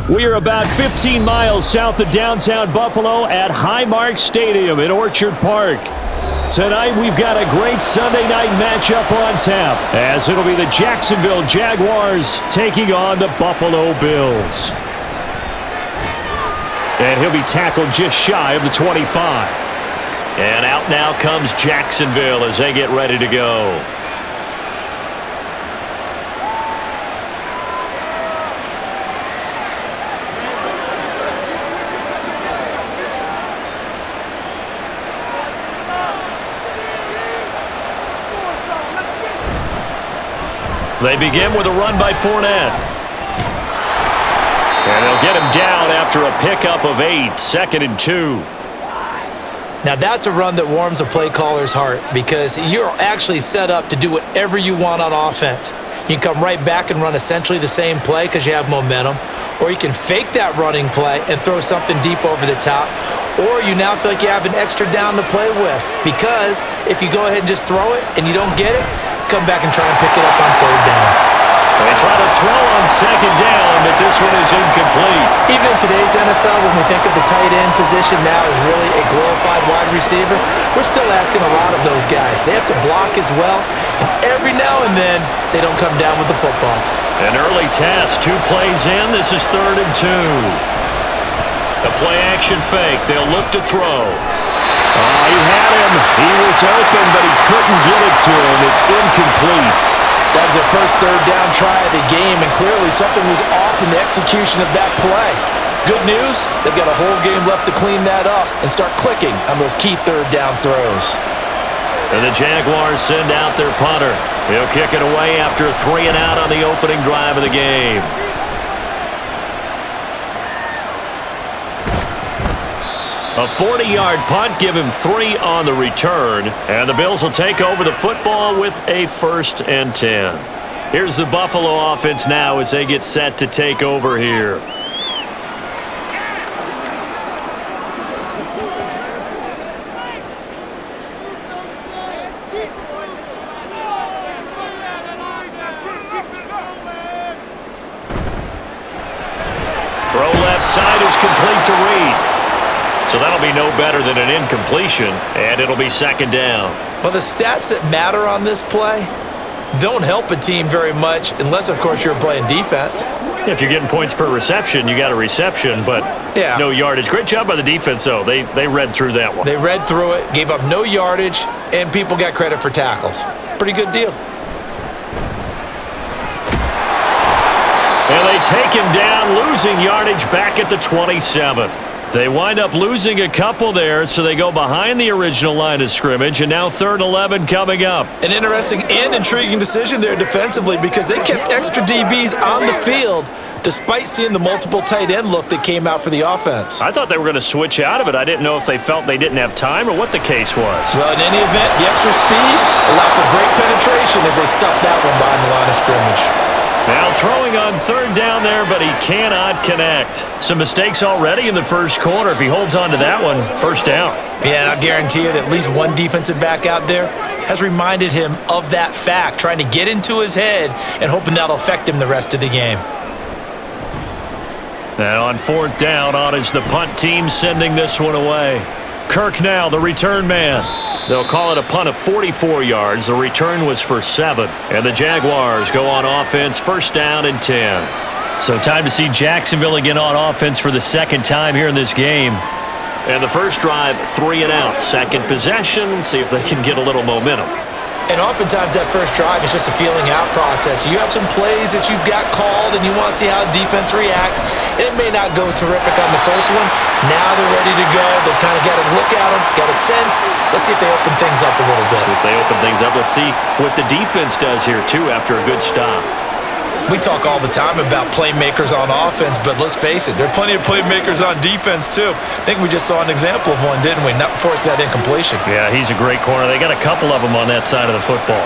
We are about 15 miles south of downtown Buffalo at Highmark Stadium in Orchard Park. Tonight we've got a great Sunday night matchup on tap, as it'll be the Jacksonville Jaguars taking on the Buffalo Bills. And he'll be tackled just shy of the 25. And out now comes Jacksonville as they get ready to go. They begin with a run by Fournette. And they'll get him down after a pickup of 8, 2nd and 2. Now that's a run that warms a play caller's heart because you're actually set up to do whatever you want on offense. You can come right back and run essentially the same play because you have momentum, or you can fake that running play and throw something deep over the top, or you now feel like you have an extra down to play with because if you go ahead and just throw it and you don't get it, come back and try and pick it up on 3rd down. They try to throw on 2nd down, but this one is incomplete. Even in today's NFL, when we think of the tight end position now as really a glorified wide receiver, we're still asking a lot of those guys. They have to block as well, and every now and then, they don't come down with the football. An early test, 2 plays in. This is 3rd and 2. A play-action fake. They'll look to throw. He had him. He was open, but he couldn't get it to him. It's incomplete. That was their first 3rd down try of the game, and clearly something was off in the execution of that play. Good news, they've got a whole game left to clean that up and start clicking on those key 3rd down throws. And the Jaguars send out their punter. He'll kick it away after a 3 and out on the opening drive of the game. A 40-yard punt, give him 3 on the return, and the Bills will take over the football with a 1st and 10. Here's the Buffalo offense now as they get set to take over here. Throw left side is complete to Reed. So that'll be no better than an incompletion, and it'll be 2nd down. Well, the stats that matter on this play don't help a team very much unless, of course, you're playing defense. If you're getting points per reception, you got a reception, but no yardage. Great job by the defense, though. They read through that one. They read through it, gave up no yardage, and people got credit for tackles. Pretty good deal. And they take him down, losing yardage back at the 27. They wind up losing a couple there, so they go behind the original line of scrimmage, and now 3rd and 11 coming up. An interesting and intriguing decision there defensively because they kept extra DBs on the field despite seeing the multiple tight end look that came out for the offense. I thought they were going to switch out of it. I didn't know if they felt they didn't have time or what the case was. Well, in any event, the extra speed allowed for great penetration as they stuffed that one behind the line of scrimmage. Now throwing on 3rd down there, but he cannot connect. Some mistakes already in the first quarter. If he holds on to that one, 1st down. Yeah, and I guarantee you that at least one defensive back out there has reminded him of that fact, trying to get into his head and hoping that'll affect him the rest of the game. Now on 4th down, on is the punt team sending this one away. Kirk now, the return man. They'll call it a punt of 44 yards. The return was for 7. And the Jaguars go on offense, 1st down and 10. So time to see Jacksonville again on offense for the 2nd time here in this game. And the first drive, 3 and out. 2nd possession, see if they can get a little momentum. And oftentimes that first drive is just a feeling out process. You have some plays that you've got called and you want to see how defense reacts. It may not go terrific on the first one. Now they're ready to go. They've kind of got a look at them, got a sense. Let's see if they open things up a little bit. See if they open things up. Let's see what the defense does here, too, after a good stop. We talk all the time about playmakers on offense, but let's face it, there are plenty of playmakers on defense, too. I think we just saw an example of one, didn't we? Not force that incompletion. Yeah, he's a great corner. They got a couple of them on that side of the football.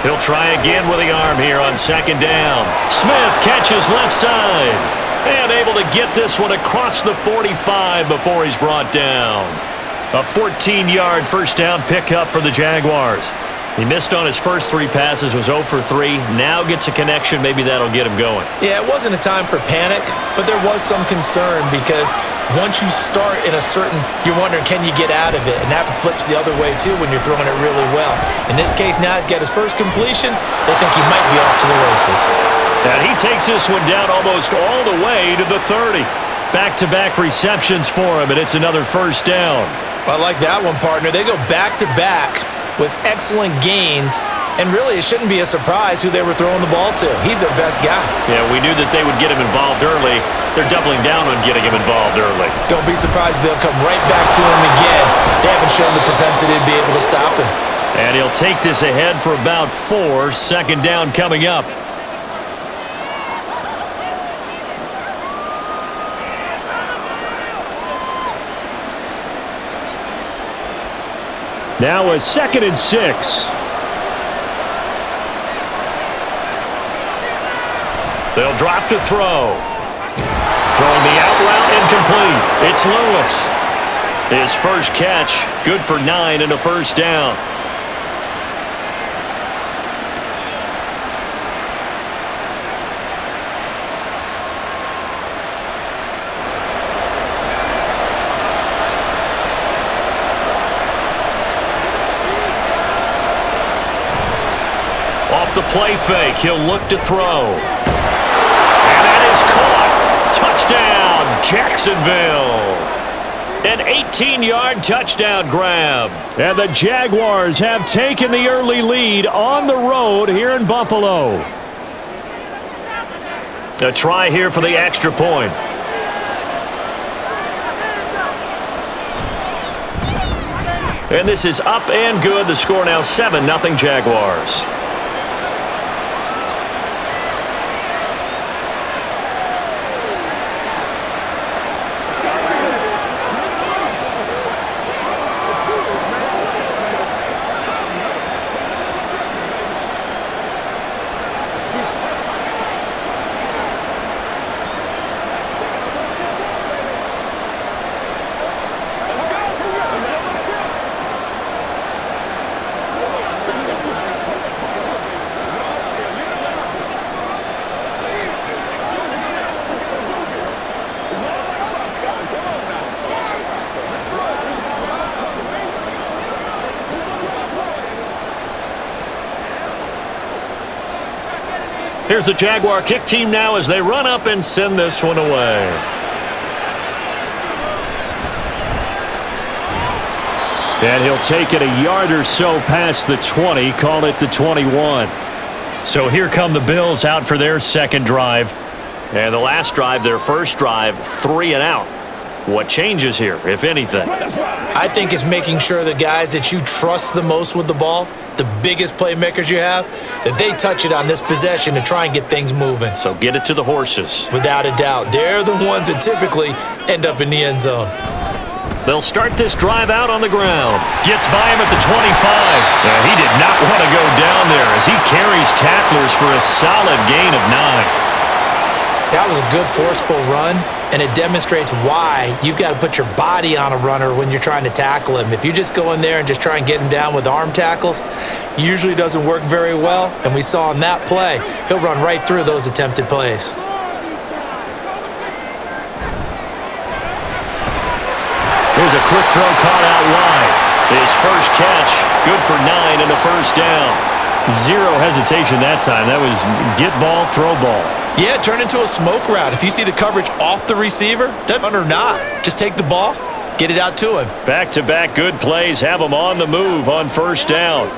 He'll try again with the arm here on 2nd down. Smith catches left side. And able to get this one across the 45 before he's brought down. A 14-yard 1st down pickup for the Jaguars. He missed on his first 3 passes, was 0 for 3. Now gets a connection. Maybe that'll get him going. Yeah, it wasn't a time for panic, but there was some concern because once you start in a certain, you're wondering, can you get out of it? And that flips the other way, too, when you're throwing it really well. In this case, now he's got his first completion. They think he might be off to the races. And he takes this one down almost all the way to the 30. Back-to-back receptions for him, and it's another first down. I like that one, partner. They go back-to-back with excellent gains, and really it shouldn't be a surprise who they were throwing the ball to. He's their best guy. Yeah, we knew that they would get him involved early. They're doubling down on getting him involved early. Don't be surprised they'll come right back to him again. They haven't shown the propensity to be able to stop him. And he'll take this ahead for about 4. Second down coming up. Now a 2nd and 6. They'll drop to throw. Throwing the out route incomplete. It's Lewis. His first catch, good for 9 and a first down. Off the play fake, he'll look to throw. And that is caught. Touchdown, Jacksonville. An 18-yard touchdown grab. And the Jaguars have taken the early lead on the road here in Buffalo. A try here for the extra point. And this is up and good. The score now 7-0 Jaguars. Here's the Jaguar kick team now as they run up and send this one away. And he'll take it a yard or so past the 20, call it the 21. So here come the Bills out for their second drive. And the last drive, their first drive, 3 and out. What changes here, if anything? I think it's making sure the guys that you trust the most with the ball, the biggest playmakers you have, that they touch it on this possession to try and get things moving. So get it to the horses. Without a doubt. They're the ones that typically end up in the end zone. They'll start this drive out on the ground. Gets by him at the 25. And he did not want to go down there as he carries tacklers for a solid gain of 9. That was a good, forceful run, and it demonstrates why you've got to put your body on a runner when you're trying to tackle him. If you just go in there and just try and get him down with arm tackles, usually doesn't work very well, and we saw in that play, he'll run right through those attempted plays. Here's a quick throw caught out wide. His first catch, good for 9 and a first down. Zero hesitation that time. That was get ball, throw ball. Yeah, turn into a smoke route. If you see the coverage off the receiver, doesn't matter or not, just take the ball, get it out to him. Back-to-back good plays have him on the move on first down.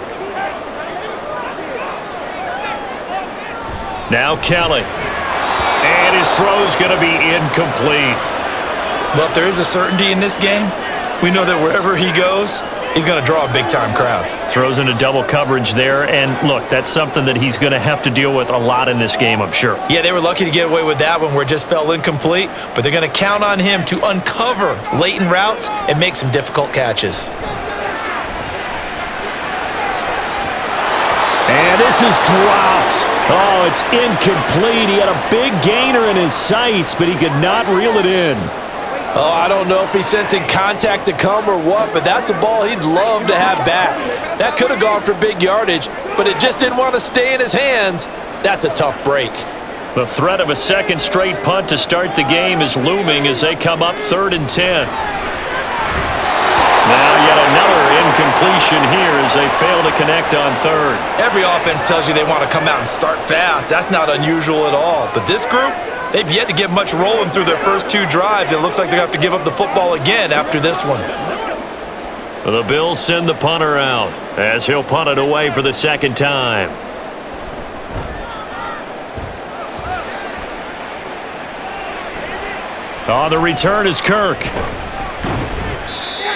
Now Kelly. And his throw's going to be incomplete. But if there is a certainty in this game, we know that wherever he goes, he's going to draw a big-time crowd. Throws into double coverage there, and look, that's something that he's going to have to deal with a lot in this game, I'm sure. Yeah, they were lucky to get away with that one where it just fell incomplete, but they're going to count on him to uncover latent routes and make some difficult catches. And this is dropped. Oh, it's incomplete. He had a big gainer in his sights, but he could not reel it in. Oh, I don't know if he's sensing contact to come or what, but that's a ball he'd love to have back. That could have gone for big yardage, but it just didn't want to stay in his hands. That's a tough break. The threat of a second straight punt to start the game is looming as they come up 3rd and 10. Now yet another incompletion here as they fail to connect on 3rd. Every offense tells you they want to come out and start fast. That's not unusual at all. But this group, they've yet to get much rolling through their first 2 drives. It looks like they're going to have to give up the football again after this one. The Bills send the punter out as he'll punt it away for the second time. On the return is Kirk.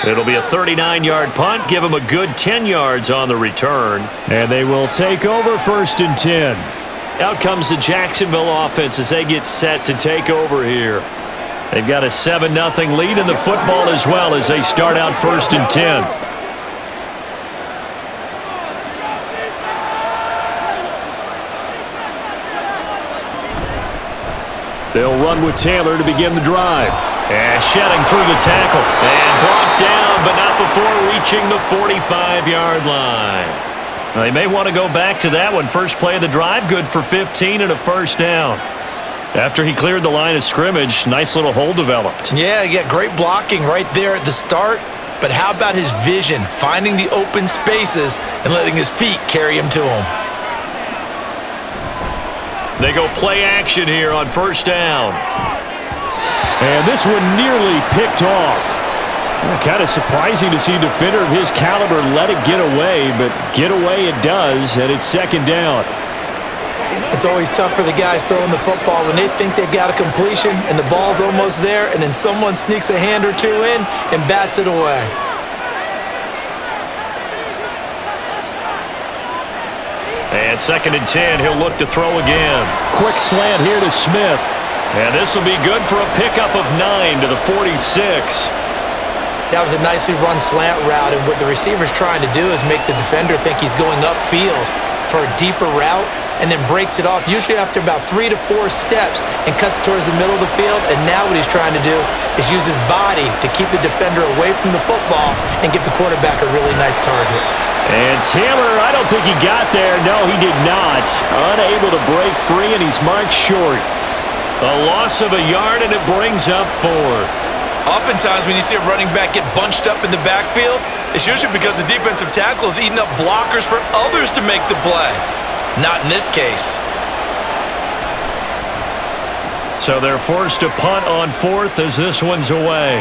It'll be a 39-yard punt, give him a good 10 yards on the return, and they will take over 1st and 10. Out comes the Jacksonville offense as they get set to take over here. They've got a 7-0 lead in the football as well as they start out 1st and 10. They'll run with Taylor to begin the drive. And shedding through the tackle. And brought down, but not before reaching the 45-yard line. Now, they may want to go back to that one. First play of the drive, good for 15 and a first down. After he cleared the line of scrimmage, nice little hole developed. Yeah, he got great blocking right there at the start. But how about his vision, finding the open spaces and letting his feet carry him to him? They go play action here on first down. And this one nearly picked off. Kind of surprising to see a defender of his caliber let it get away, but get away it does, and it's second down. It's always tough for the guys throwing the football when they think they've got a completion and the ball's almost there, and then someone sneaks a hand or two in and bats it away. And 2nd and 10, he'll look to throw again. Quick slant here to Smith. And this will be good for a pickup of 9 to the 46. That was a nicely run slant route, and what the receiver's trying to do is make the defender think he's going upfield for a deeper route and then breaks it off, usually after about 3 to 4 steps, and cuts towards the middle of the field. And now what he's trying to do is use his body to keep the defender away from the football and give the quarterback a really nice target. And Taylor, I don't think he got there. No, he did not. Unable to break free, and he's marked short. A loss of a yard, and it brings up 4th. Oftentimes when you see a running back get bunched up in the backfield, it's usually because the defensive tackle is eating up blockers for others to make the play. Not in this case. So they're forced to punt on 4th as this one's away.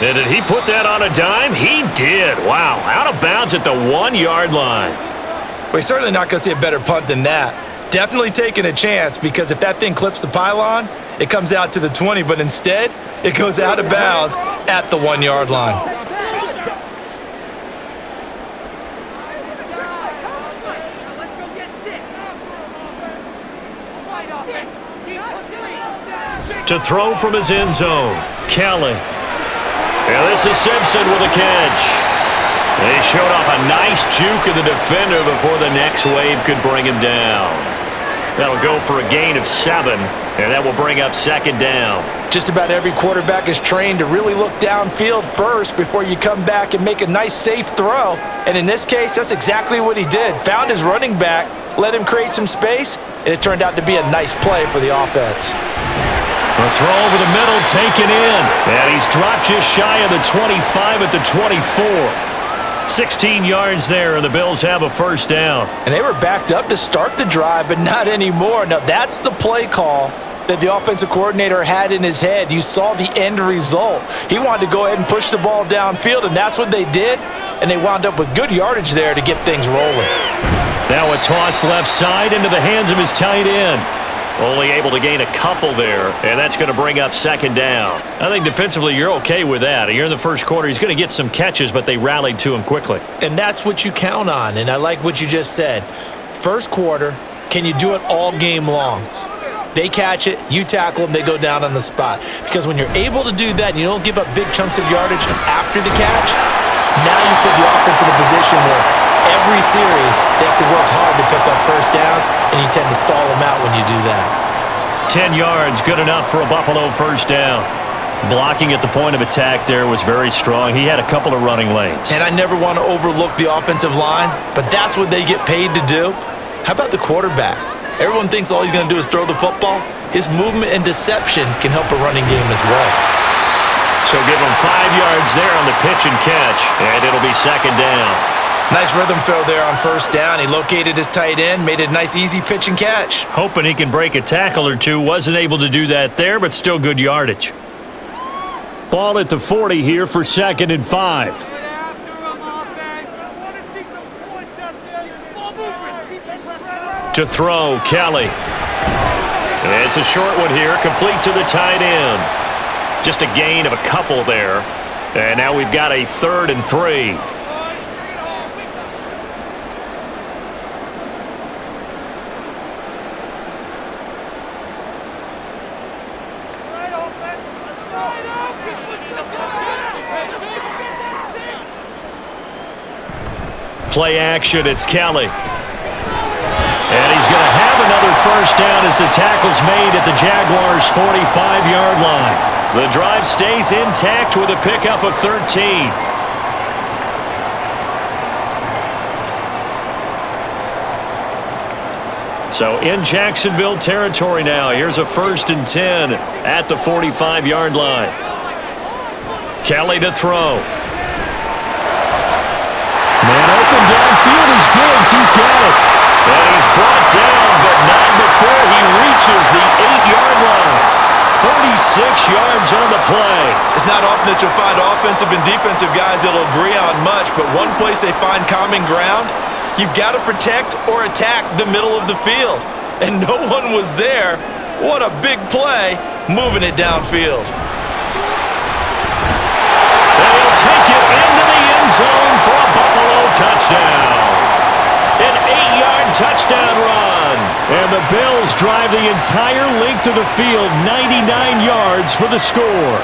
And did he put that on a dime? He did. Wow, out of bounds at the 1-yard line. We're certainly not going to see a better punt than that. Definitely taking a chance, because if that thing clips the pylon, it comes out to the 20, but instead, it goes out of bounds at the 1-yard line. To throw from his end zone, Kelly. And this is Simpson with a catch. They showed off a nice juke of the defender before the next wave could bring him down. That'll go for a gain of 7, and that will bring up second down. Just about every quarterback is trained to really look downfield first before you come back and make a nice, safe throw. And in this case, that's exactly what he did. Found his running back, let him create some space, and it turned out to be a nice play for the offense. A throw over the middle, taken in. And he's dropped just shy of the 25 at the 24. 16 yards there, and the Bills have a first down. And they were backed up to start the drive, but not anymore. Now, that's the play call that the offensive coordinator had in his head. You saw the end result. He wanted to go ahead and push the ball downfield, and that's what they did. And they wound up with good yardage there to get things rolling. Now a toss left side into the hands of his tight end. Only able to gain a couple there, and that's going to bring up second down. I think defensively you're okay with that. You're in the first quarter. He's going to get some catches, but they rallied to him quickly. And that's what you count on, and I like what you just said. First quarter, can you do it all game long? They catch it, you tackle them, they go down on the spot. Because when you're able to do that and you don't give up big chunks of yardage after the catch, now you put the offense in a position where every series they have to work hard to pick up first downs, and you tend to stall them out when you do that. 10 yards, good enough for a Buffalo first down. Blocking at the point of attack there was very strong. He had a couple of running lanes. And I never want to overlook the offensive line, but that's what they get paid to do. How about the quarterback? Everyone thinks all he's going to do is throw the football. His movement and deception can help a running game as well. So give him 5 yards there on the pitch and catch, and it'll be second down. Nice rhythm throw there on first down. He located his tight end, made it a nice easy pitch and catch. Hoping he can break a tackle or two. Wasn't able to do that there, but still good yardage. Ball at the 40 here for 2nd and 5. To throw, Kelly. It's a short one here, complete to the tight end. Just a gain of a couple there. And now we've got a 3rd and 3. Play action, it's Kelly. And he's going to have another first down as the tackle's made at the Jaguars' 45-yard line. The drive stays intact with a pickup of 13. So in Jacksonville territory now. Here's a 1st and 10 at the 45-yard line. Kelly to throw. Man open downfield is Diggs. He's got it. And he's brought down, but not before he reaches the 8-yard line. 36 yards on the play. It's not often that you'll find offensive and defensive guys that'll agree on much, but one place they find common ground, you've got to protect or attack the middle of the field. And no one was there. What a big play, moving it downfield. And he'll take it into the end zone for a Buffalo touchdown. An 8-yard touchdown run. And the Bills drive the entire length of the field, 99 yards for the score.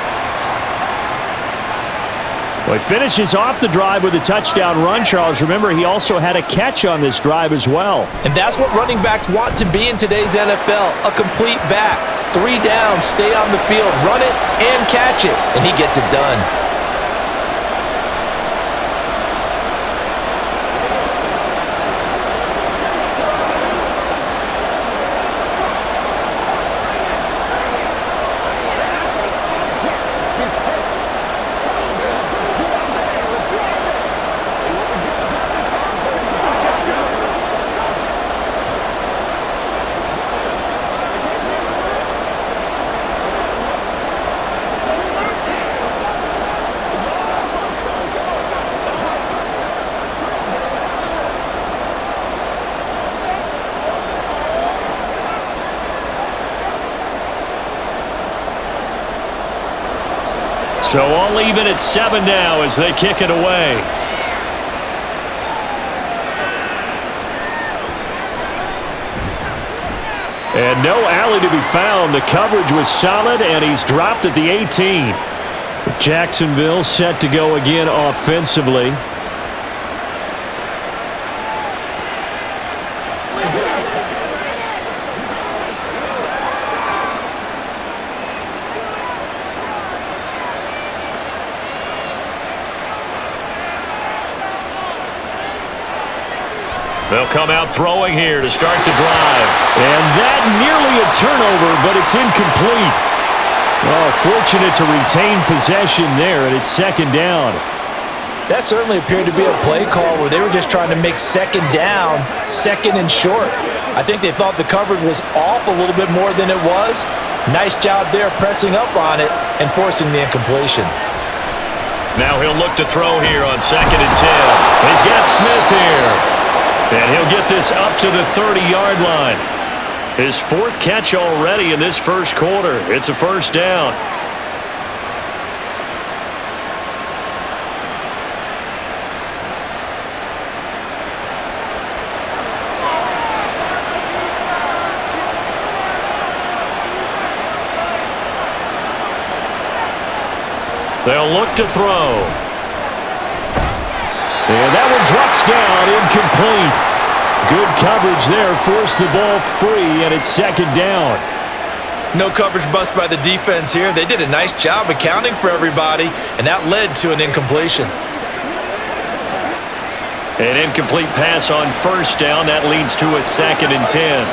Well, he finishes off the drive with a touchdown run, Charles. Remember, he also had a catch on this drive as well. And that's what running backs want to be in today's NFL, a complete back. 3 downs, stay on the field, run it, and catch it. And he gets it done. So all even at 7 now as they kick it away. And no alley to be found. The coverage was solid, and he's dropped at the 18. Jacksonville set to go again offensively. They'll come out throwing here to start the drive. And that nearly a turnover, but it's incomplete. Oh, fortunate to retain possession there, and it's 2nd down. That certainly appeared to be a play call where they were just trying to make 2nd down, 2nd and short. I think they thought the coverage was off a little bit more than it was. Nice job there pressing up on it and forcing the incompletion. Now he'll look to throw here on 2nd and 10. He's got Smith here. And he'll get this up to the 30-yard line. His 4th catch already in this first quarter. It's a first down. They'll look to throw. And that one drops down, incomplete. Good coverage there, forced the ball free, and it's 2nd down. No coverage bust by the defense here. They did a nice job accounting for everybody, and that led to an incompletion. An incomplete pass on first down. That leads to a 2nd and 10.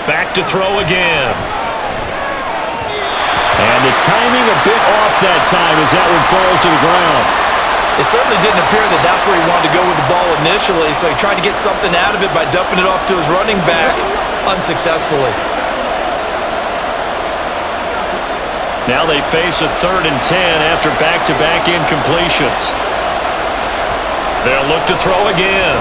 Back to throw again. And the timing a bit off that time as that one falls to the ground. It certainly didn't appear that that's where he wanted to go with the ball initially, so he tried to get something out of it by dumping it off to his running back unsuccessfully. Now they face a 3rd and 10 after back-to-back incompletions. They'll look to throw again.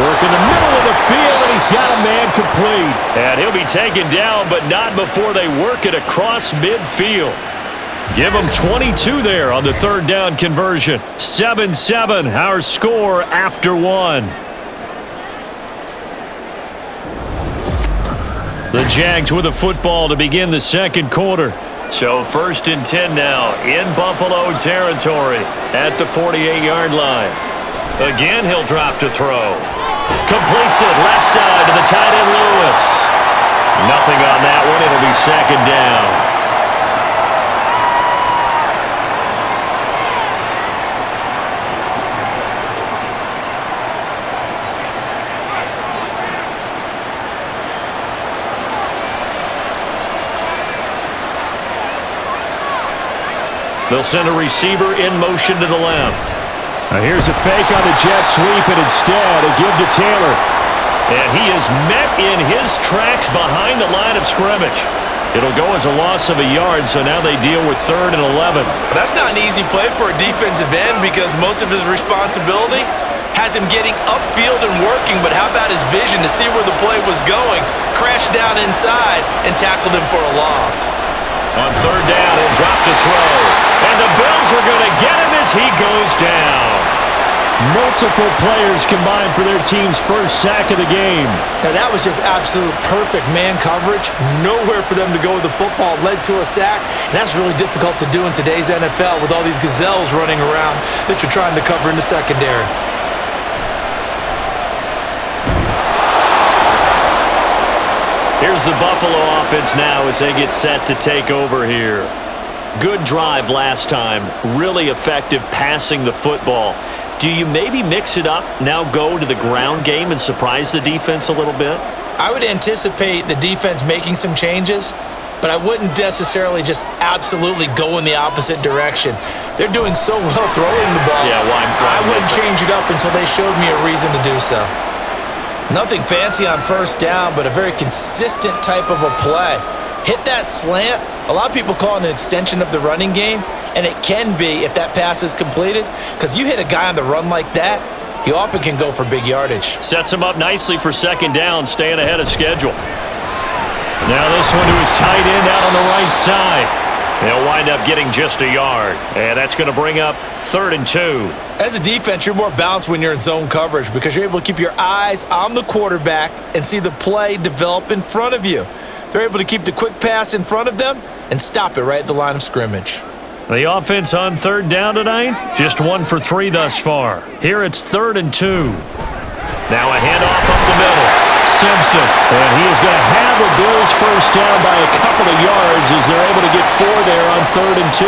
Work in the middle of the field, and he's got a man complete. And he'll be taken down, but not before they work it across midfield. Give them 22 there on the 3rd down conversion. 7-7, our score after 1. The Jags with a football to begin the 2nd quarter. So 1st and 10 now in Buffalo territory at the 48-yard line. Again, he'll drop to throw. Completes it left side to the tight end Lewis. Nothing on that one. It'll be 2nd down. They'll send a receiver in motion to the left. Now here's a fake on the jet sweep, and instead a give to Taylor. And he is met in his tracks behind the line of scrimmage. It'll go as a loss of a yard, so now they deal with 3rd and 11. But that's not an easy play for a defensive end because most of his responsibility has him getting upfield and working, but how about his vision to see where the play was going, crashed down inside, and tackled him for a loss. On 3rd down, he'll drop to throw. And the Bills are going to get him as he goes down. Multiple players combined for their team's first sack of the game. Now that was just absolute perfect man coverage. Nowhere for them to go with the football. Led to a sack. And that's really difficult to do in today's NFL with all these gazelles running around that you're trying to cover in the secondary. Here's the Buffalo offense now as they get set to take over here. Good drive last time. Really effective passing the football. Do you maybe mix it up, now go to the ground game and surprise the defense a little bit? I would anticipate the defense making some changes, but I wouldn't necessarily just absolutely go in the opposite direction. They're doing so well throwing the ball. Yeah, well, I wouldn't change it up until they showed me a reason to do so. Nothing fancy on 1st down, but a very consistent type of a play. Hit that slant. A lot of people call it an extension of the running game, and it can be if that pass is completed, because you hit a guy on the run like that, he often can go for big yardage. Sets him up nicely for 2nd down, staying ahead of schedule. Now this one to his tight end out on the right side. They'll wind up getting just a yard, and that's going to bring up 3rd and 2. As a defense, you're more balanced when you're in zone coverage because you're able to keep your eyes on the quarterback and see the play develop in front of you. They're able to keep the quick pass in front of them and stop it right at the line of scrimmage. The offense on 3rd down tonight, just 1 for 3 thus far. Here it's 3rd and 2. Now a handoff up the middle. Simpson, and he is going to have the Bills first down by a couple of yards as they're able to get 4 there on 3rd and 2.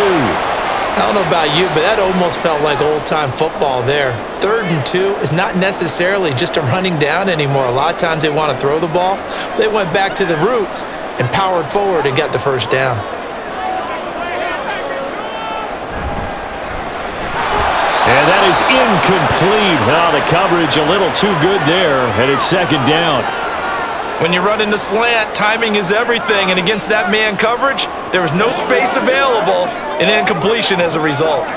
I don't know about you, but that almost felt like old-time football there. 3rd and 2 is not necessarily just a running down anymore. A lot of times they want to throw the ball. They went back to the roots and powered forward and got the first down. And that is incomplete. Oh, the coverage a little too good there, and it's 2nd down. When you run into slant, timing is everything, and against that man coverage, there was no space available, and incompletion as a result.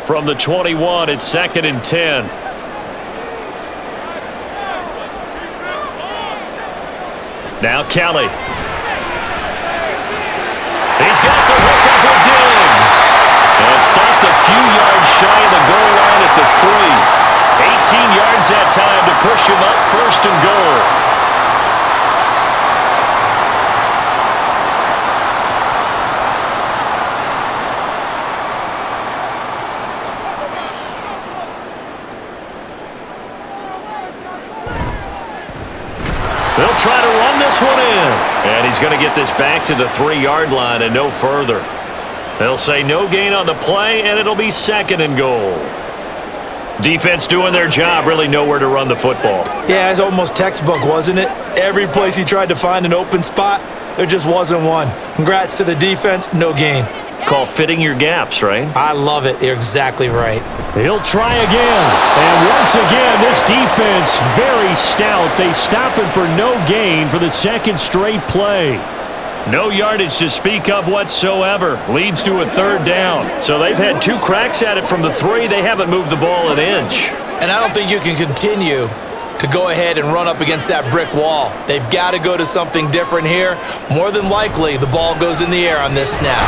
From the 21, it's 2nd and 10. Now Kelly. He's got the hook up with Diggs. And stopped a few yards shy of the goal line at the 3. 18 yards that time to push him up 1st and goal. He'll try to run this one in. And he's going to get this back to the 3-yard line and no further. They'll say no gain on the play, and it'll be 2nd and goal. Defense doing their job, really nowhere to run the football. Yeah, it's almost textbook, wasn't it? Every place he tried to find an open spot, there just wasn't one. Congrats to the defense, no gain. Call fitting your gaps, right? I love it. You're exactly right. He'll try again. And once again, this defense very stout. They stop him for no gain for the 2nd straight play. No yardage to speak of whatsoever. Leads to a 3rd down. So they've had 2 cracks at it from the 3. They haven't moved the ball an inch. And I don't think you can continue to go ahead and run up against that brick wall. They've got to go to something different here. More than likely, the ball goes in the air on this snap.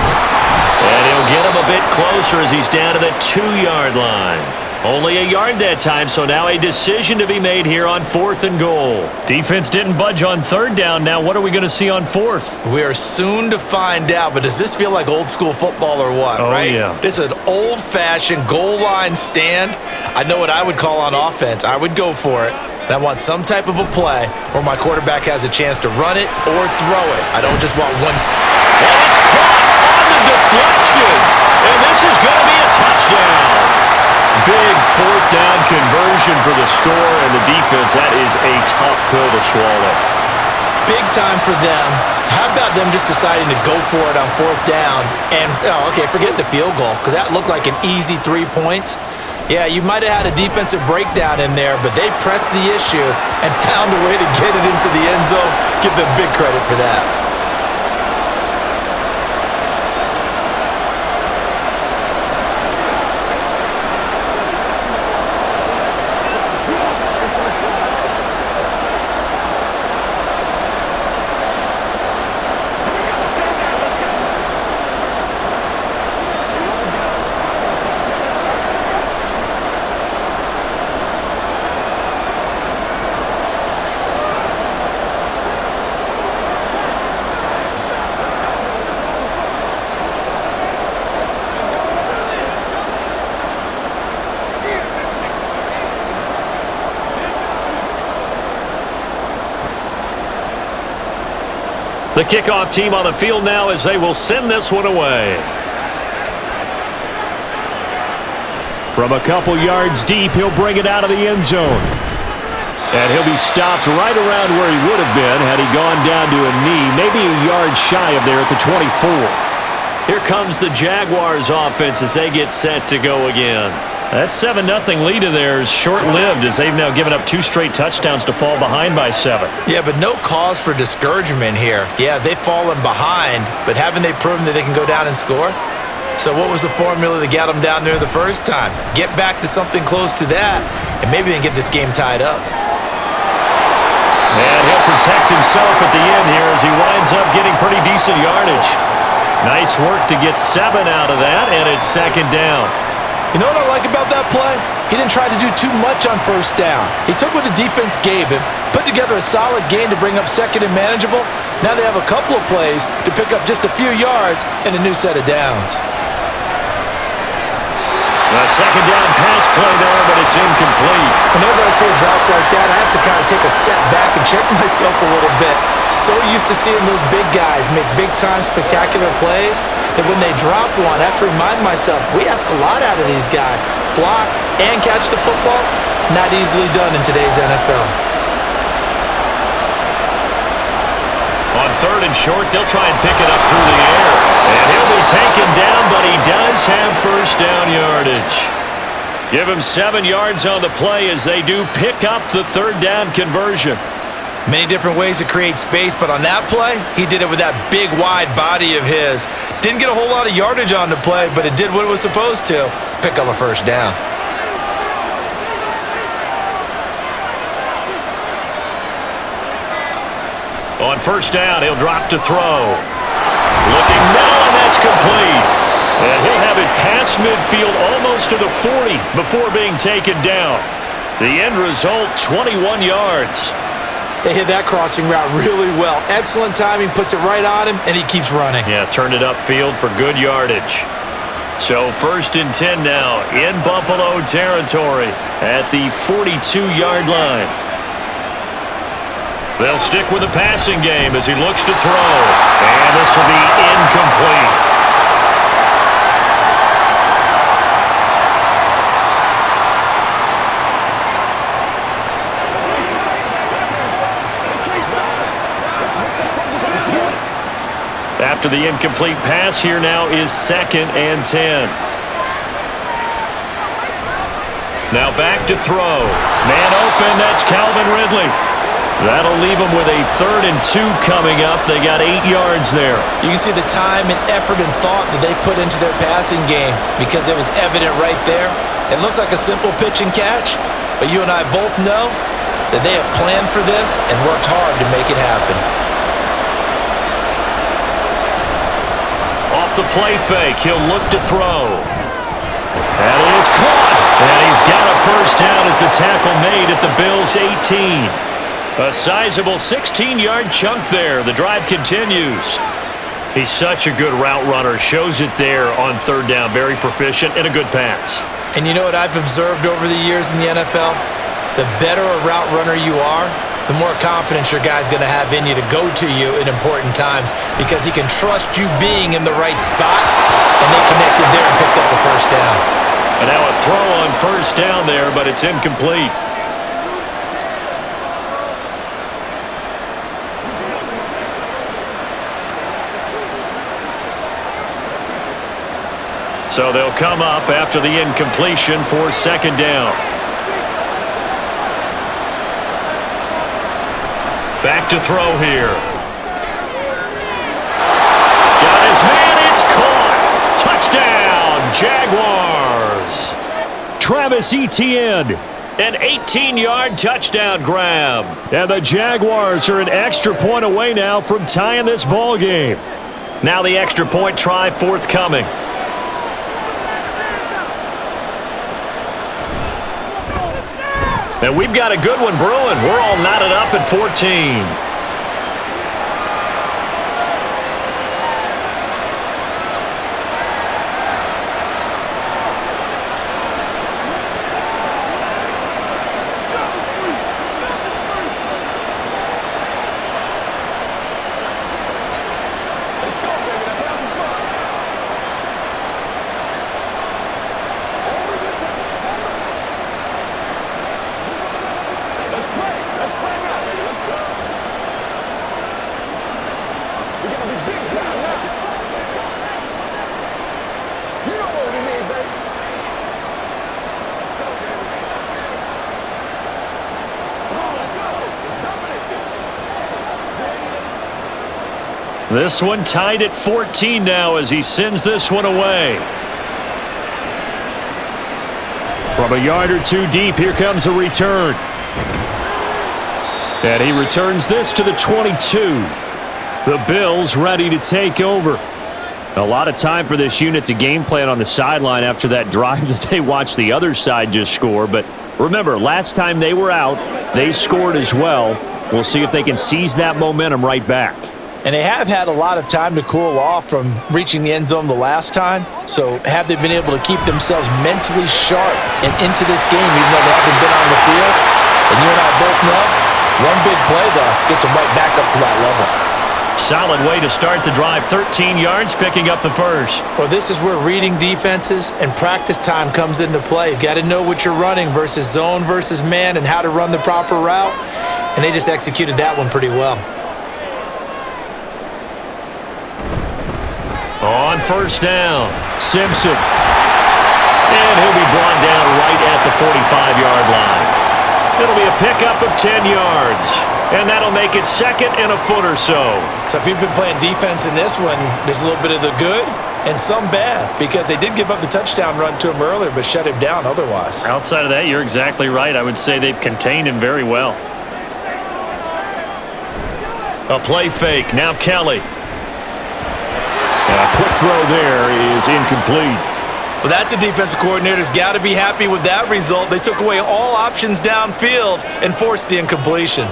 And he'll get him a bit closer as he's down to the 2-yard line. Only a yard that time, so now a decision to be made here on 4th and goal. Defense didn't budge on 3rd down. Now what are we going to see on 4th? We are soon to find out, but does this feel like old school football or what, right? Yeah. This is an old-fashioned goal line stand. I know what I would call on offense. I would go for it. And I want some type of a play where my quarterback has a chance to run it or throw it. I don't just want one. And it's caught on the deflection. And this is going to be a touchdown. Big 4th down conversion for the score, and the defense, that is a tough pill to swallow. Big time for them. How about them just deciding to go for it on 4th down? And, okay, forget the field goal, because that looked like an easy 3 points. Yeah, you might have had a defensive breakdown in there, but they pressed the issue and found a way to get it into the end zone. Give them big credit for that. The kickoff team on the field now as they will send this one away. From a couple yards deep, he'll bring it out of the end zone. And he'll be stopped right around where he would have been had he gone down to a knee, maybe a yard shy of there at the 24. Here comes the Jaguars offense as they get set to go again. That 7-0 lead of theirs short-lived as they've now given up 2 straight touchdowns to fall behind by 7. Yeah, but no cause for discouragement here. Yeah, they've fallen behind, but haven't they proven that they can go down and score? So what was the formula that got them down there the first time? Get back to something close to that, and maybe they can get this game tied up. And he'll protect himself at the end here as he winds up getting pretty decent yardage. Nice work to get 7 out of that, and it's 2nd down. You know what I like about that play? He didn't try to do too much on 1st down. He took what the defense gave him, put together a solid gain to bring up 2nd and manageable. Now they have a couple of plays to pick up just a few yards and a new set of downs. A 2nd down pass play there, but it's incomplete. Whenever I see a drop like that, I have to kind of take a step back and check myself a little bit. So used to seeing those big guys make big-time spectacular plays that when they drop one, I have to remind myself, we ask a lot out of these guys. Block and catch the football, not easily done in today's NFL. On 3rd and short, they'll try and pick it up through the air. And he'll be taken down, but he does have 1st down yardage. Give him 7 yards on the play as they do pick up the 3rd down conversion. Many different ways to create space, but on that play, he did it with that big, wide body of his. Didn't get a whole lot of yardage on the play, but it did what it was supposed to. Pick up a 1st down. On 1st down, he'll drop to throw. Looking middle, and that's complete. And he'll have it past midfield almost to the 40 before being taken down. The end result, 21 yards. They hit that crossing route really well. Excellent timing, puts it right on him, and he keeps running. Yeah, turned it upfield for good yardage. So 1st and 10 now in Buffalo territory at the 42-yard line. They'll stick with the passing game as he looks to throw. And this will be incomplete. After the incomplete pass, here now is 2nd and 10. Now back to throw. Man open, that's Calvin Ridley. That'll leave them with a 3rd and 2 coming up. They got 8 yards there. You can see the time and effort and thought that they put into their passing game because it was evident right there. It looks like a simple pitch and catch, but you and I both know that they have planned for this and worked hard to make it happen. Off the play fake, he'll look to throw. That is caught. And he's got a 1st down as the tackle made at the Bills' 18. A sizable 16-yard chunk there. The drive continues. He's such a good route runner. Shows it there on 3rd down. Very proficient and a good pass. And you know what I've observed over the years in the NFL? The better a route runner you are, the more confidence your guy's going to have in you to go to you in important times because he can trust you being in the right spot, and they connected there and picked up the 1st down. And now a throw on 1st down there, but it's incomplete. So they'll come up after the incompletion for 2nd down. Back to throw here. Got his man, it's caught. Touchdown, Jaguars. Travis Etienne. An 18-yard touchdown grab. And the Jaguars are an extra point away now from tying this ball game. Now the extra point try forthcoming. And we've got a good one brewing. We're all knotted up at 14. This one tied at 14 now as he sends this one away. From a yard or 2 deep, here comes a return. And he returns this to the 22. The Bills ready to take over. A lot of time for this unit to game plan on the sideline after that drive that they watched the other side just score. But remember, last time they were out, they scored as well. We'll see if they can seize that momentum right back. And they have had a lot of time to cool off from reaching the end zone the last time. So have they been able to keep themselves mentally sharp and into this game even though they haven't been on the field? And you and I both know, one big play, though, gets them right back up to that level. Solid way to start the drive. 13 yards, picking up the 1st. Well, this is where reading defenses and practice time comes into play. You've got to know what you're running versus zone versus man and how to run the proper route. And they just executed that one pretty well. On 1st down, Simpson. and he'll be brought down right at the 45-yard line. It'll be a pickup of 10 yards, and that'll make it 2nd and a foot or so. So if you've been playing defense in this one, there's a little bit of the good and some bad because they did give up the touchdown run to him earlier but shut him down otherwise. Outside of that, you're exactly right. I would say they've contained him very well. A play fake. Now Kelly. And a quick throw there is incomplete. Well, that's a defensive coordinator's got to be happy with that result. They took away all options downfield and forced the incompletion.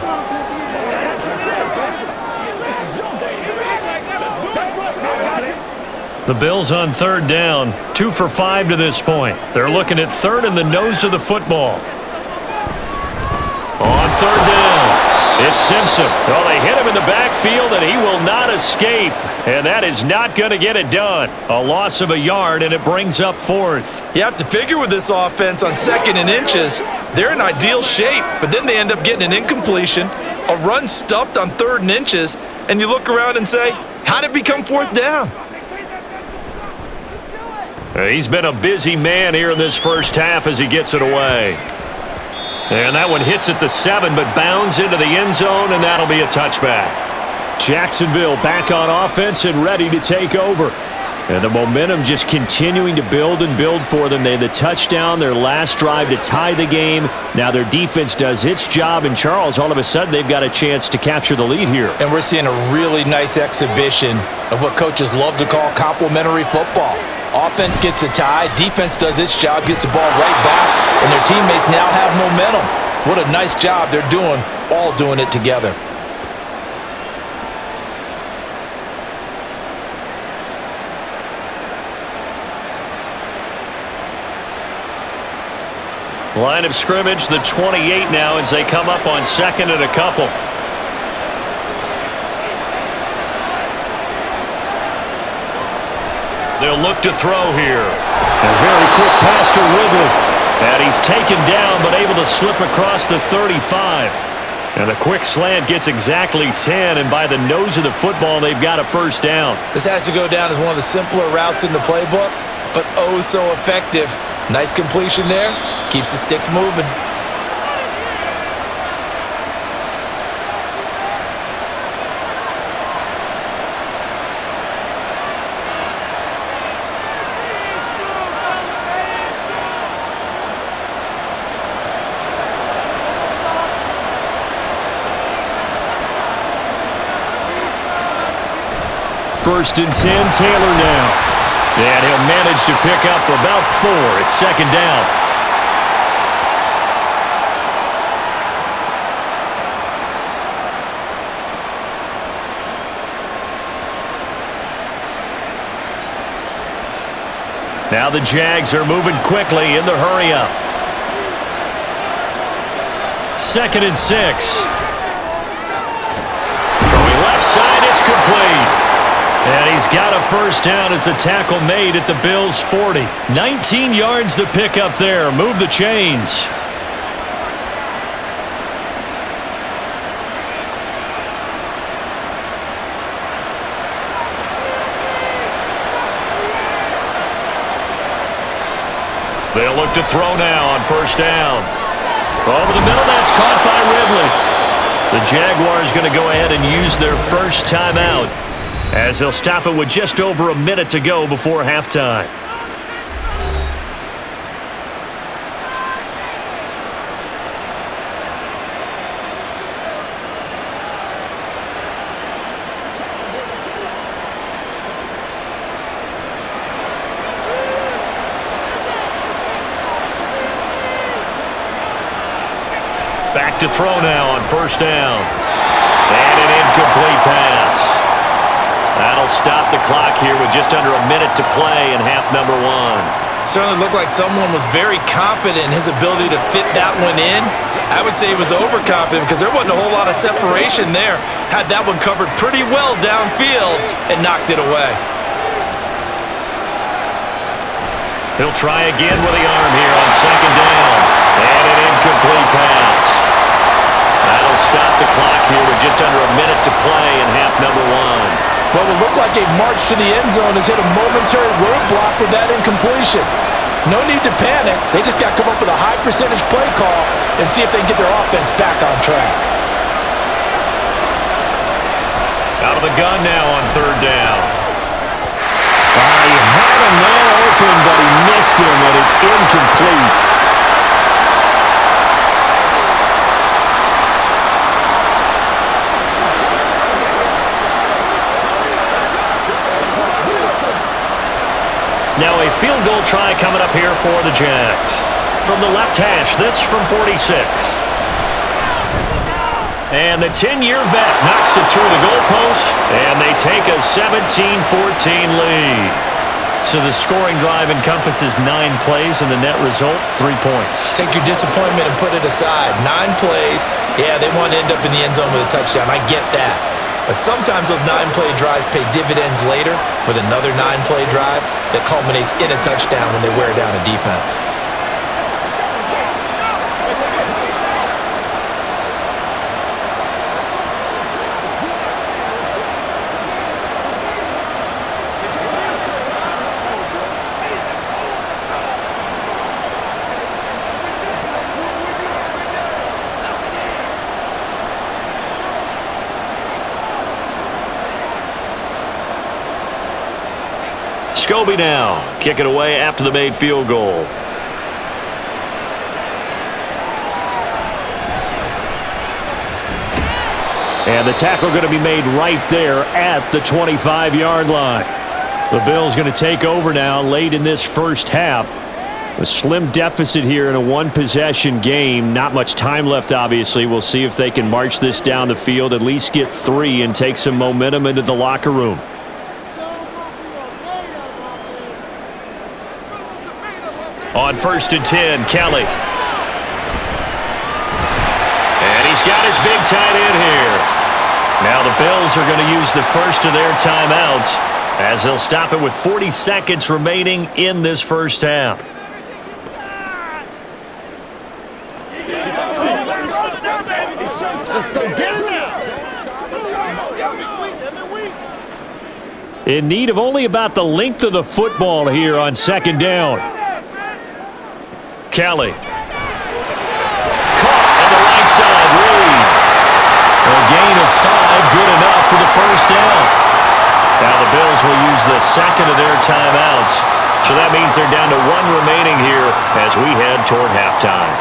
The Bills on 3rd down, 2 for 5 to this point. They're looking at 3rd and the nose of the football. On 3rd down, It's Simpson. Well, they hit him in the backfield, and he will not escape. And that is not going to get it done. A loss of a yard, and it brings up fourth. You have to figure with this offense on 2nd and inches, they're in ideal shape, but then they end up getting an incompletion, a run stuffed on 3rd and inches, and you look around and say, how did it become 4th down? He's been a busy man here in this first half as he gets it away. And that one hits at the 7, but bounds into the end zone, and that'll be a touchback. Jacksonville back on offense and ready to take over. And the momentum just continuing to build and build for them. They had the touchdown, their last drive to tie the game. Now their defense does its job, and Charles, all of a sudden, they've got a chance to capture the lead here. And we're seeing a really nice exhibition of what coaches love to call complementary football. Offense gets a tie, defense does its job, gets the ball right back, and their teammates now have momentum. What a nice job they're doing, all doing it together. Line of scrimmage, the 28 now as they come up on 2nd and a couple. They'll look to throw here. A very quick pass to Ridley. And he's taken down but able to slip across the 35. And a quick slant gets exactly 10, and by the nose of the football, they've got a first down. This has to go down as one of the simpler routes in the playbook, but oh so effective. Nice completion there. Keeps the sticks moving. First and 10, Taylor now. And he'll manage to pick up about 4. It's 2nd down. Now the Jags are moving quickly in the hurry-up. 2nd and 6. Throwing left side, it's complete. And he's got a first down as the tackle made at the Bills' 40. 19 yards to pick up there. Move the chains. They'll look to throw now on first down. Over the middle, that's caught by Ridley. The Jaguars going to go ahead and use their first timeout, as they'll stop it with just over a minute to go before halftime. Back to throw now on first down. And an incomplete pass. That'll stop the clock here with just under a minute to play in half number 1. Certainly looked like someone was very confident in his ability to fit that one in. I would say he was overconfident because there wasn't a whole lot of separation there. Had that one covered pretty well downfield and knocked it away. He'll try again with the arm here on second down. And an incomplete pass. That'll stop the clock here with just under a minute to play in half number 1. Well, it looked like a march to the end zone has hit a momentary roadblock with that incompletion. No need to panic. They just got to come up with a high percentage play call and see if they can get their offense back on track. Out of the gun now on third down. He had a man open, but he missed him, and it's incomplete. Now a field goal try coming up here for the Jags. From the left hash, this from 46. And the 10-year vet knocks it through the goalpost, and they take a 17-14 lead. So the scoring drive encompasses 9 plays, and the net result, 3 points. Take your disappointment and put it aside. 9 plays. Yeah, they want to end up in the end zone with a touchdown. I get that. But sometimes those 9-play drives pay dividends later with another 9-play drive that culminates in a touchdown when they wear down a defense. Scobie now, kick it away after the made field goal. And the tackle going to be made right there at the 25-yard line. The Bills going to take over now late in this first half. A slim deficit here in a one-possession game. Not much time left, obviously. We'll see if they can march this down the field, at least get 3, and take some momentum into the locker room. On 1st and 10, Kelly. And he's got his big tight end here. Now the Bills are going to use the first of their timeouts as they'll stop it with 40 seconds remaining in this first half. Let's go get it now. In need of only about the length of the football here on 2nd down. Kelly. Caught on the right side. Reed. A gain of 5, good enough for the first down. Now the Bills will use the second of their timeouts. So that means they're down to 1 remaining here as we head toward halftime.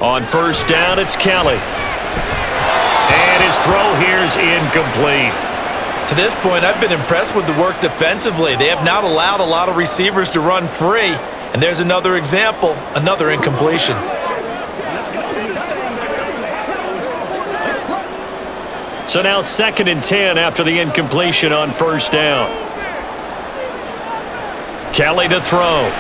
On 1st down, it's Kelly. And his throw here is incomplete. To this point, I've been impressed with the work defensively. They have not allowed a lot of receivers to run free. And there's another example, another incompletion. So now 2nd and 10 after the incompletion on 1st down. Kelly to throw.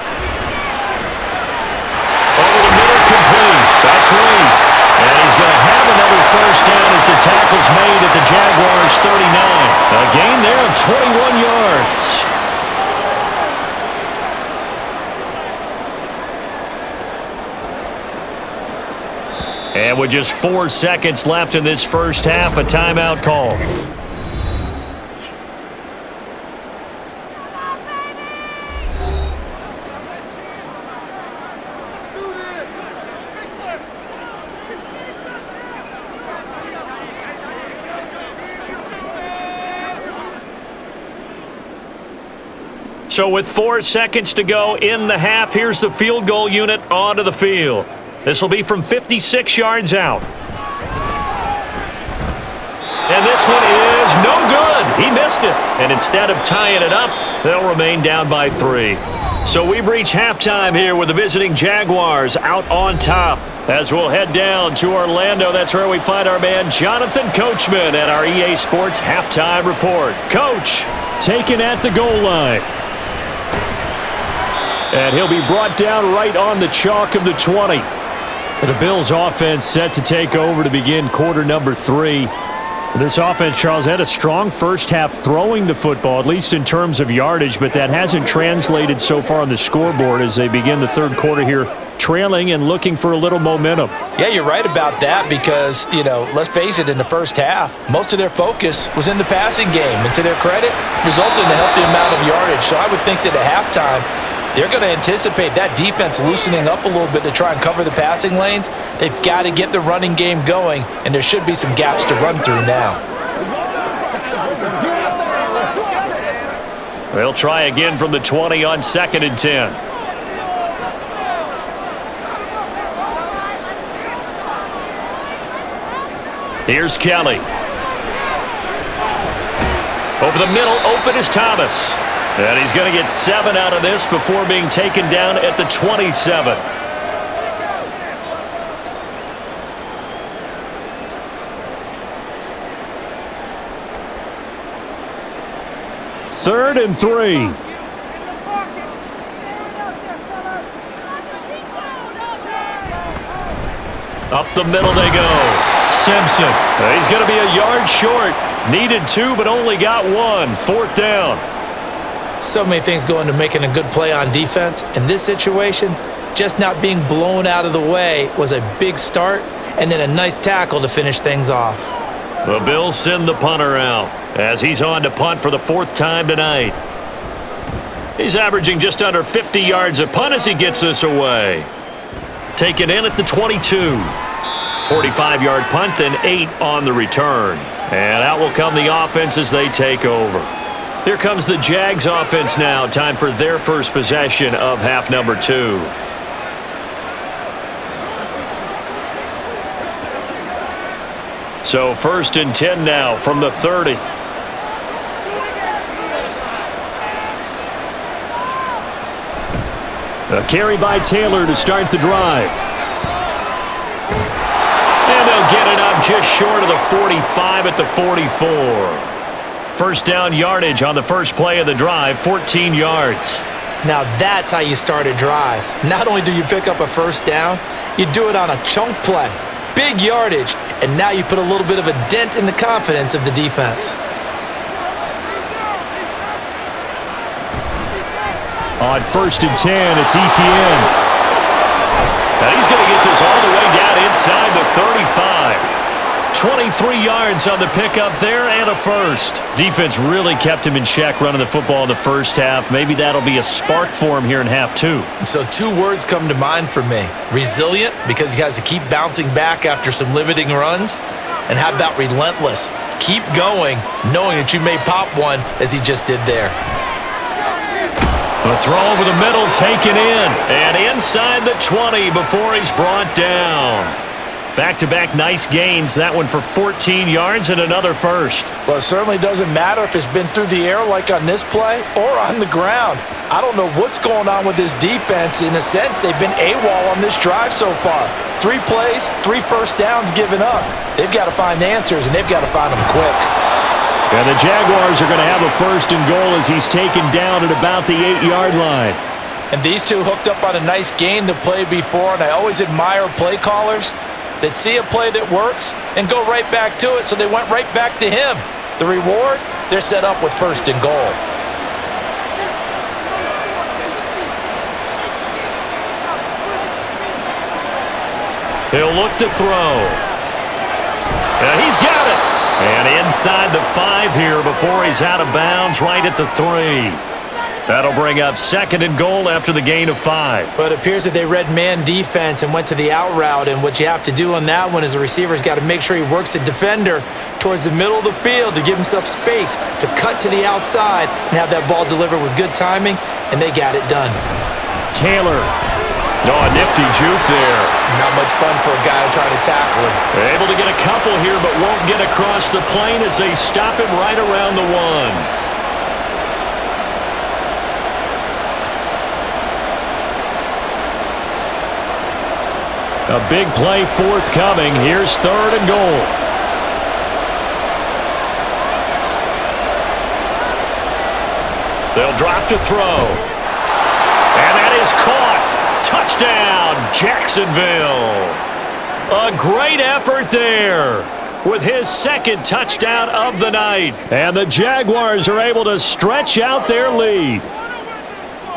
Over the middle, complete. That's Reed. And he's going to have another first down as the tackle's made at the Jaguars' 39. A gain there of 21 yards. And with just 4 seconds left in this first half, a timeout call. So with 4 seconds to go in the half, here's the field goal unit onto the field. This will be from 56 yards out. And this one is no good. He missed it. And instead of tying it up, they'll remain down by 3. So we've reached halftime here with the visiting Jaguars out on top. As we'll head down to Orlando, that's where we find our man Jonathan Coachman at our EA Sports Halftime Report. Coach, Taken at the goal line. And he'll be brought down right on the chalk of the 20. The Bills offense set to take over to begin quarter number 3. This offense, Charles, had a strong first half throwing the football, at least in terms of yardage, but that hasn't translated so far on the scoreboard as they begin the third quarter here, trailing and looking for a little momentum. Yeah, you're right about that because, let's face it, in the first half, most of their focus was in the passing game. And to their credit, resulted in a healthy amount of yardage. So I would think that at halftime, they're going to anticipate that defense loosening up a little bit to try and cover the passing lanes. They've got to get the running game going, and there should be some gaps to run through now. they'll try again from the 20 on 2nd and 10. Here's Kelly. Over the middle, open is Thomas. And he's going to get 7 out of this before being taken down at the 27. Third and 3. Up the middle they go. Simpson. He's going to be a yard short. Needed 2, but only got 1. 4th down. So many things go into making a good play on defense. In this situation, just not being blown out of the way was a big start, and then a nice tackle to finish things off. The Bills send the punter out as he's on to punt for the 4th time tonight. He's averaging just under 50 yards a punt as he gets this away. Taken in at the 22. 45-yard punt, then 8 on the return. And out will come the offense as they take over. Here comes the Jags offense now. Time for their first possession of half number 2. So 1st and 10 now from the 30. A carry by Taylor to start the drive. And they'll get it up just short of the 45 at the 44. First down yardage on the first play of the drive, 14 yards. Now that's how you start a drive. Not only do you pick up a first down, you do it on a chunk play. Big yardage, and now you put a little bit of a dent in the confidence of the defense. On 1st and 10, it's ETN. Now he's going to get this all the way down inside the 35. 23 yards on the pickup there and a first. Defense really kept him in check running the football in the first half. Maybe that'll be a spark for him here in half 2. So 2 words come to mind for me. Resilient, because he has to keep bouncing back after some limiting runs. And how about relentless? Keep going, knowing that you may pop one as he just did there. The throw over the middle taken in. And inside the 20 before he's brought down. Back-to-back nice gains. That one for 14 yards and another first. Well, it certainly doesn't matter if it's been through the air like on this play or on the ground. I don't know what's going on with this defense. In a sense, they've been AWOL on this drive so far. 3 plays, 3 first downs given up. They've got to find answers, and they've got to find them quick. And the Jaguars are going to have a 1st and goal as he's taken down at about the 8-yard line. And these two hooked up on a nice gain to play before, and I always admire play callers that see a play that works and go right back to it, so they went right back to him. The reward, they're set up with 1st and goal. He'll look to throw. And he's got it. And inside the 5 here before he's out of bounds right at the 3. That'll bring up 2nd and goal after the gain of 5. But it appears that they read man defense and went to the out route, and what you have to do on that one is the receiver's got to make sure he works the defender towards the middle of the field to give himself space to cut to the outside and have that ball delivered with good timing, and they got it done. Taylor. Oh, a nifty juke there. Not much fun for a guy trying to tackle him. Able to get a couple here, but won't get across the plane as they stop him right around the 1. A big play forthcoming. Here's 3rd and goal. They'll drop to throw. And that is caught. Touchdown, Jacksonville. A great effort there with his 2nd touchdown of the night. And the Jaguars are able to stretch out their lead.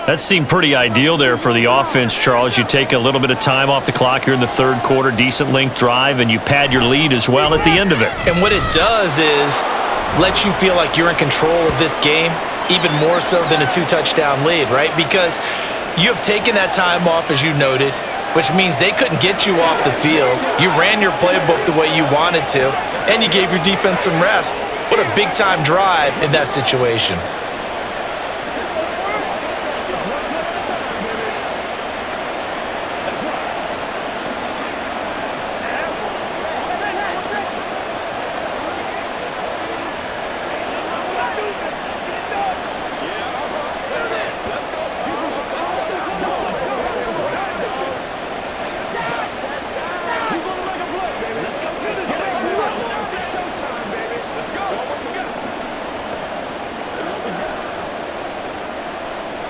That seemed pretty ideal there for the offense, Charles. You take a little bit of time off the clock here in the 3rd quarter, decent length drive, and you pad your lead as well at the end of it. And what it does is let you feel like you're in control of this game, even more so than a 2-touchdown lead, right? Because you have taken that time off, as you noted, which means they couldn't get you off the field. You ran your playbook the way you wanted to, and you gave your defense some rest. What a big-time drive in that situation.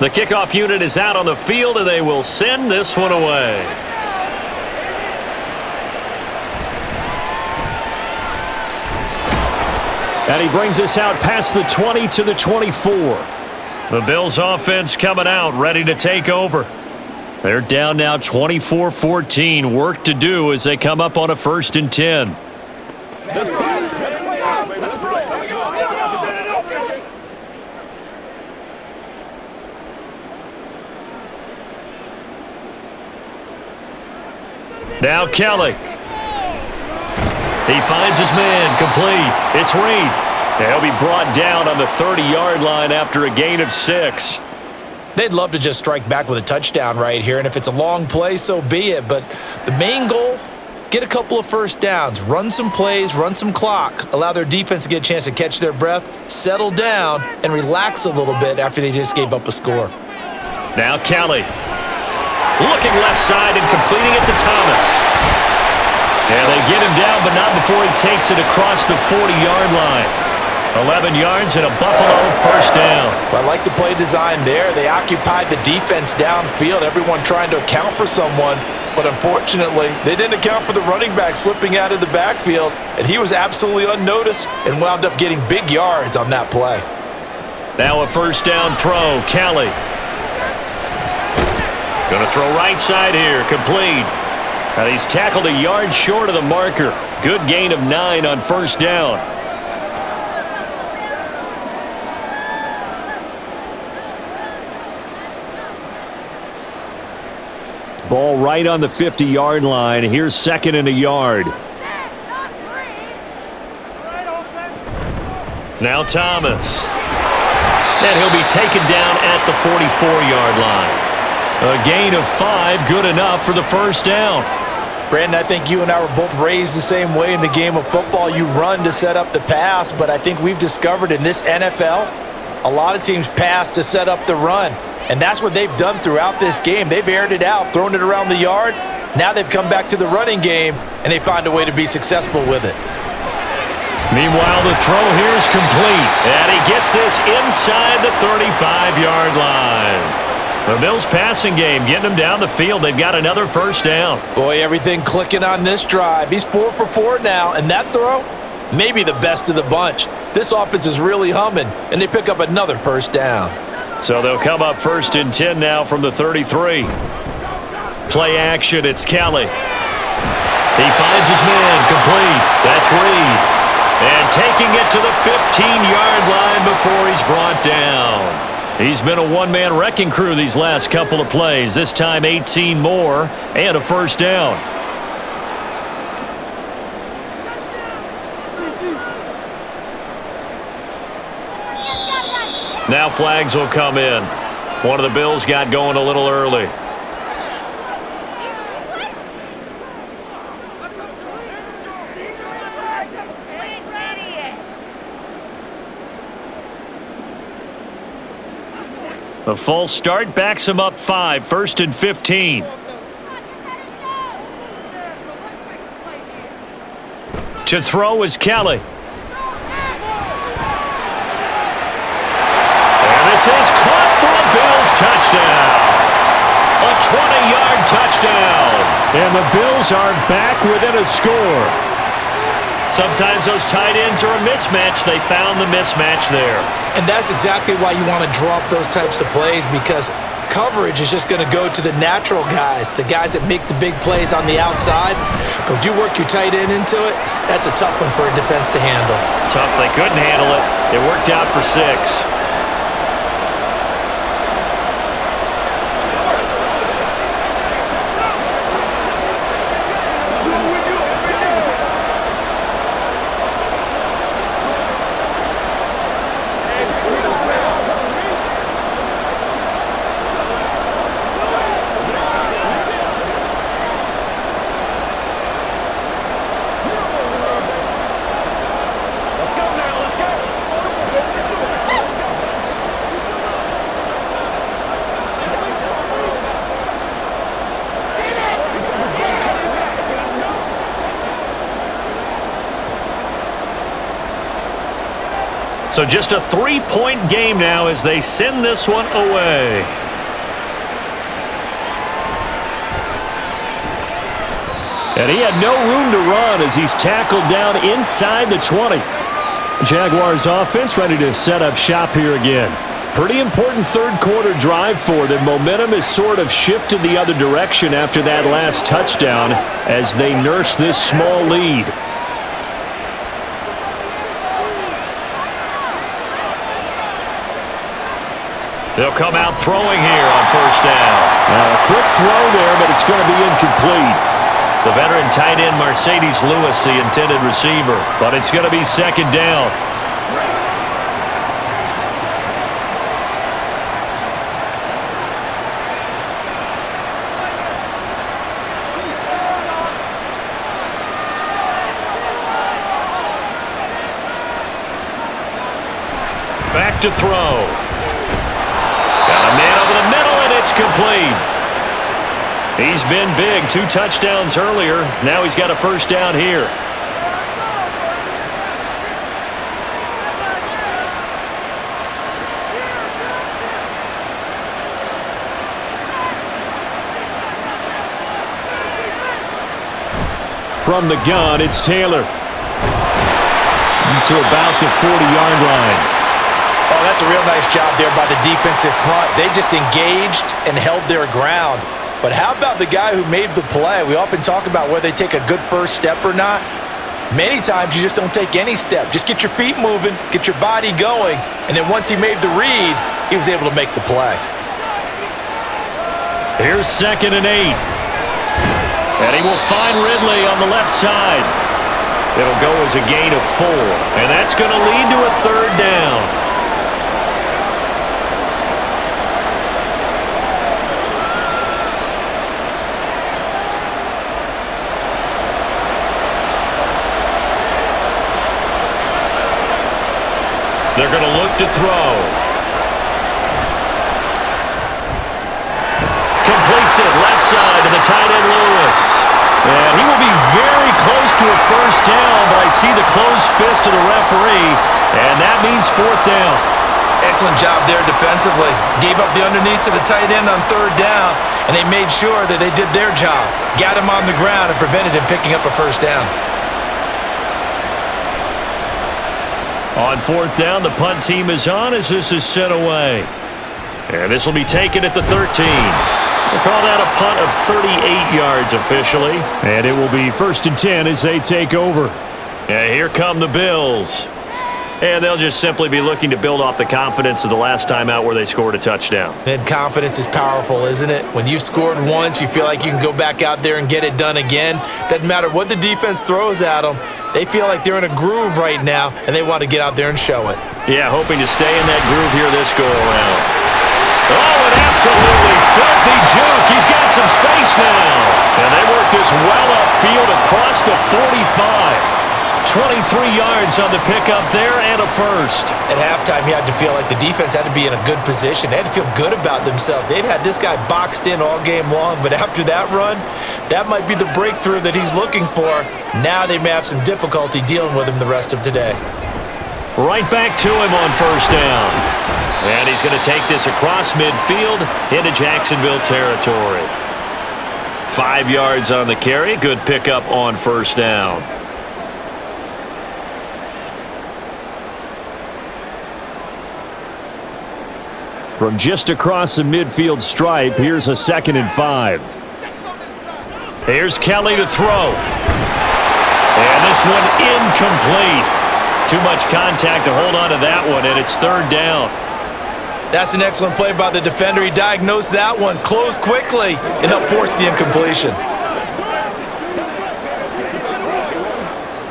The kickoff unit is out on the field, and they will send this one away. And he brings us out past the 20 to the 24. The Bills offense coming out, ready to take over. They're down now 24-14. Work to do as they come up on a 1st and 10. Now Kelly. He finds his man, complete. It's Reed. He'll be brought down on the 30-yard line after a gain of 6. They'd love to just strike back with a touchdown right here, and if it's a long play, so be it. But the main goal, get a couple of first downs, run some plays, run some clock, allow their defense to get a chance to catch their breath, settle down, and relax a little bit after they just gave up a score. Now Kelly. Looking left side and completing it to Thomas. And they get him down, but not before he takes it across the 40-yard line. 11 yards and a Buffalo 1st down. Well, I like the play design there. They occupied the defense downfield, everyone trying to account for someone. But unfortunately, they didn't account for the running back slipping out of the backfield, and he was absolutely unnoticed and wound up getting big yards on that play. Now a 1st down throw, Kelly. Going to throw right side here, complete. And he's tackled a yard short of the marker. Good gain of 9 on 1st down. Ball right on the 50-yard line. Here's 2nd and a yard. Now Thomas. And he'll be taken down at the 44-yard line. A gain of 5, good enough for the 1st down. Brandon, I think you and I were both raised the same way in the game of football. You run to set up the pass, but I think we've discovered in this NFL, a lot of teams pass to set up the run. And that's what they've done throughout this game. They've aired it out, thrown it around the yard. Now they've come back to the running game, and they find a way to be successful with it. Meanwhile, the throw here is complete. And he gets this inside the 35-yard line. The Bills passing game, getting them down the field. They've got another 1st down. Boy, everything clicking on this drive. He's 4 for 4 now, and that throw, maybe the best of the bunch. This offense is really humming, and they pick up another 1st down. So they'll come up 1st and 10 now from the 33. Play action, it's Kelly. He finds his man, complete. That's Reed. And taking it to the 15-yard line before he's brought down. He's been a one-man wrecking crew these last couple of plays. This time 18 more and a 1st down. Now flags will come in. One of the Bills got going a little early. The false start backs him up 5, 1st and 15. To throw is Kelly. And this is caught for a Bills touchdown. A 20-yard touchdown. And the Bills are back within a score. Sometimes those tight ends are a mismatch. They found the mismatch there. And that's exactly why you want to draw up those types of plays, because coverage is just going to go to the natural guys, the guys that make the big plays on the outside. But if you work your tight end into it, that's a tough one for a defense to handle. Tough. They couldn't handle it. It worked out for 6. So just a 3-point game now as they send this one away. And he had no room to run as he's tackled down inside the 20. Jaguars offense ready to set up shop here again. Pretty important third-quarter drive for them. Momentum has sort of shifted the other direction after that last touchdown as they nurse this small lead. They'll come out throwing here on first down. A quick throw there, but it's going to be incomplete. The veteran tight end Mercedes Lewis, the intended receiver, but it's going to be second down. Back to throw. Got a man over the middle, and it's complete. He's been big. 2 touchdowns earlier. Now he's got a first down here. From the gun, it's Taylor. To about the 40-yard line. Oh, that's a real nice job there by the defensive front. They just engaged and held their ground. But how about the guy who made the play? We often talk about whether they take a good first step or not. Many times you just don't take any step. Just get your feet moving, get your body going, and then once he made the read, he was able to make the play. Here's 2nd and 8. And he will find Ridley on the left side. It'll go as a gain of 4, and that's going to lead to a third down. They're going to look to throw. Completes it left side to the tight end Lewis. And he will be very close to a first down, but I see the closed fist of the referee, and that means 4th down. Excellent job there defensively. Gave up the underneath to the tight end on 3rd down, and they made sure that they did their job. Got him on the ground and prevented him picking up a first down. On 4th down, the punt team is on as this is sent away. And this will be taken at the 13. We'll call that a punt of 38 yards officially. And it will be 1st and 10 as they take over. And here come the Bills. And they'll just simply be looking to build off the confidence of the last time out where they scored a touchdown. And confidence is powerful, isn't it? When you've scored once, you feel like you can go back out there and get it done again. Doesn't matter what the defense throws at them. They feel like they're in a groove right now, and they want to get out there and show it. Yeah, hoping to stay in that groove here this go-around. Oh, an absolutely filthy juke. He's got some space now. And they work this well upfield across the 45. 23 yards on the pickup there and a first. At halftime, you had to feel like the defense had to be in a good position. They had to feel good about themselves. They'd had this guy boxed in all game long, but after that run, that might be the breakthrough that he's looking for. Now they may have some difficulty dealing with him the rest of today. Right back to him on first down. And he's going to take this across midfield into Jacksonville territory. 5 yards on the carry. Good pickup on first down. From just across the midfield stripe, here's a 2nd and 5. Here's Kelly to throw. And this one incomplete. Too much contact to hold on to that one, and it's 3rd down. That's an excellent play by the defender. He diagnosed that one, closed quickly, and helped force the incompletion.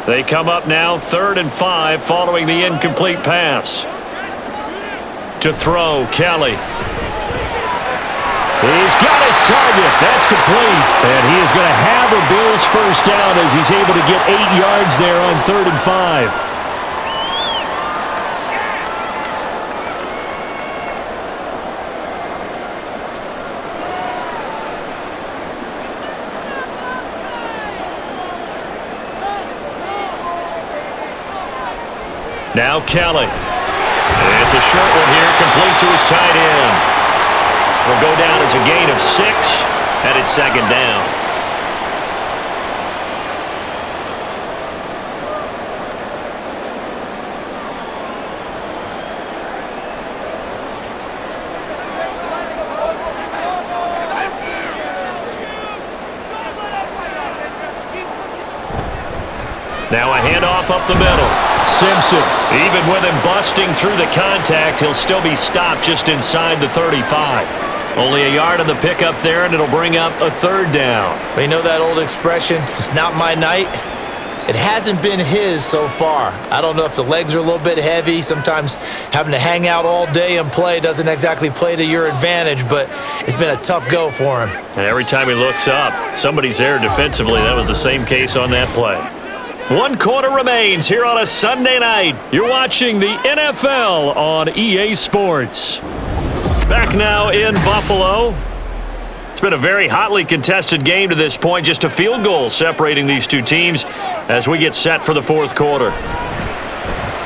They come up now 3rd and 5 following the incomplete pass. To throw, Kelly. He's got his target. That's complete. And he is going to have a Bills first down as he's able to get 8 yards there on 3rd and 5. Now Kelly. It's a short one here, complete to his tight end. Will go down as a gain of 6, and it's second down. Now a handoff up the middle. Simpson. Even with him busting through the contact, he'll still be stopped just inside the 35. Only a yard on the pickup there, and it'll bring up a third down. But you know that old expression, it's not my night? It hasn't been his so far. I don't know if the legs are a little bit heavy. Sometimes having to hang out all day and play doesn't exactly play to your advantage, but it's been a tough go for him. And every time he looks up, somebody's there defensively. That was the same case on that play. 1 quarter remains here on a Sunday night. You're watching the NFL on EA Sports. Back now in Buffalo. It's been a very hotly contested game to this point. Just a field goal separating these two teams as we get set for the fourth quarter.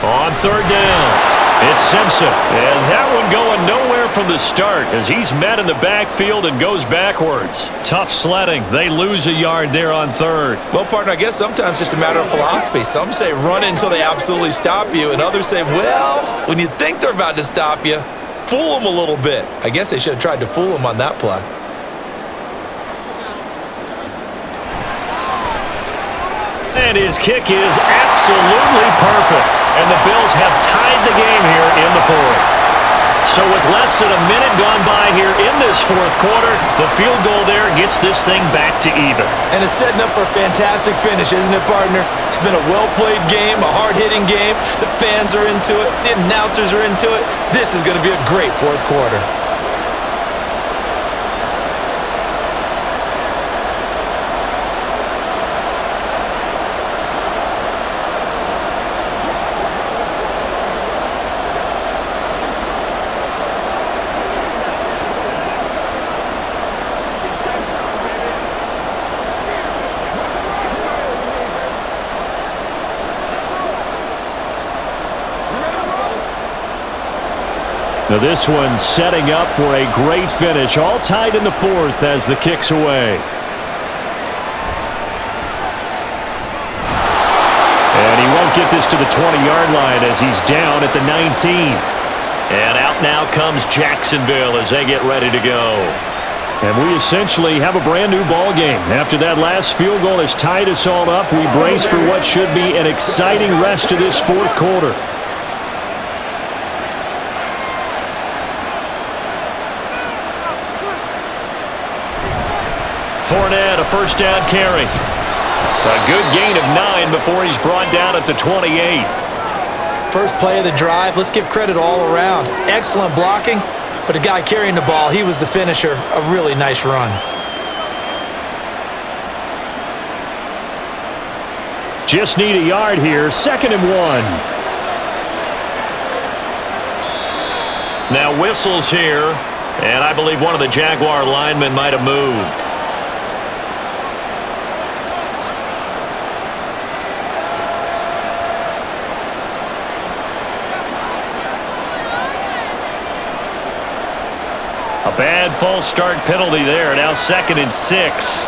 On third down, it's Simpson. And that one going nowhere from the start as he's met in the backfield and goes backwards. Tough sledding. They lose a yard there on third. Well, partner, I guess sometimes it's just a matter of philosophy. Some say run until they absolutely stop you, and others say, well, when you think they're about to stop you, fool them a little bit. I guess they should have tried to fool them on that play. And his kick is absolutely perfect. And the Bills have tied the game here in the fourth. So with less than a minute gone by here in this fourth quarter, the field goal there gets this thing back to even. And it's setting up for a fantastic finish, isn't it, partner? It's been a well-played game, a hard-hitting game. The fans are into it. The announcers are into it. This is going to be a great fourth quarter. Now this one setting up for a great finish. All tied in the fourth as the kick's away. And he won't get this to the 20-yard line as he's down at the 19. And out now comes Jacksonville as they get ready to go. And we essentially have a brand new ball game. After that last field goal has tied us all up, we brace for what should be an exciting rest of this fourth quarter. Fournette, a first down carry. A good gain of 9 before he's brought down at the 28. First play of the drive, let's give credit all around. Excellent blocking, but the guy carrying the ball, he was the finisher. A really nice run. Just need a yard here, 2nd and 1. Now whistles here, and I believe one of the Jaguar linemen might have moved. A bad false start penalty there. Now 2nd and 6.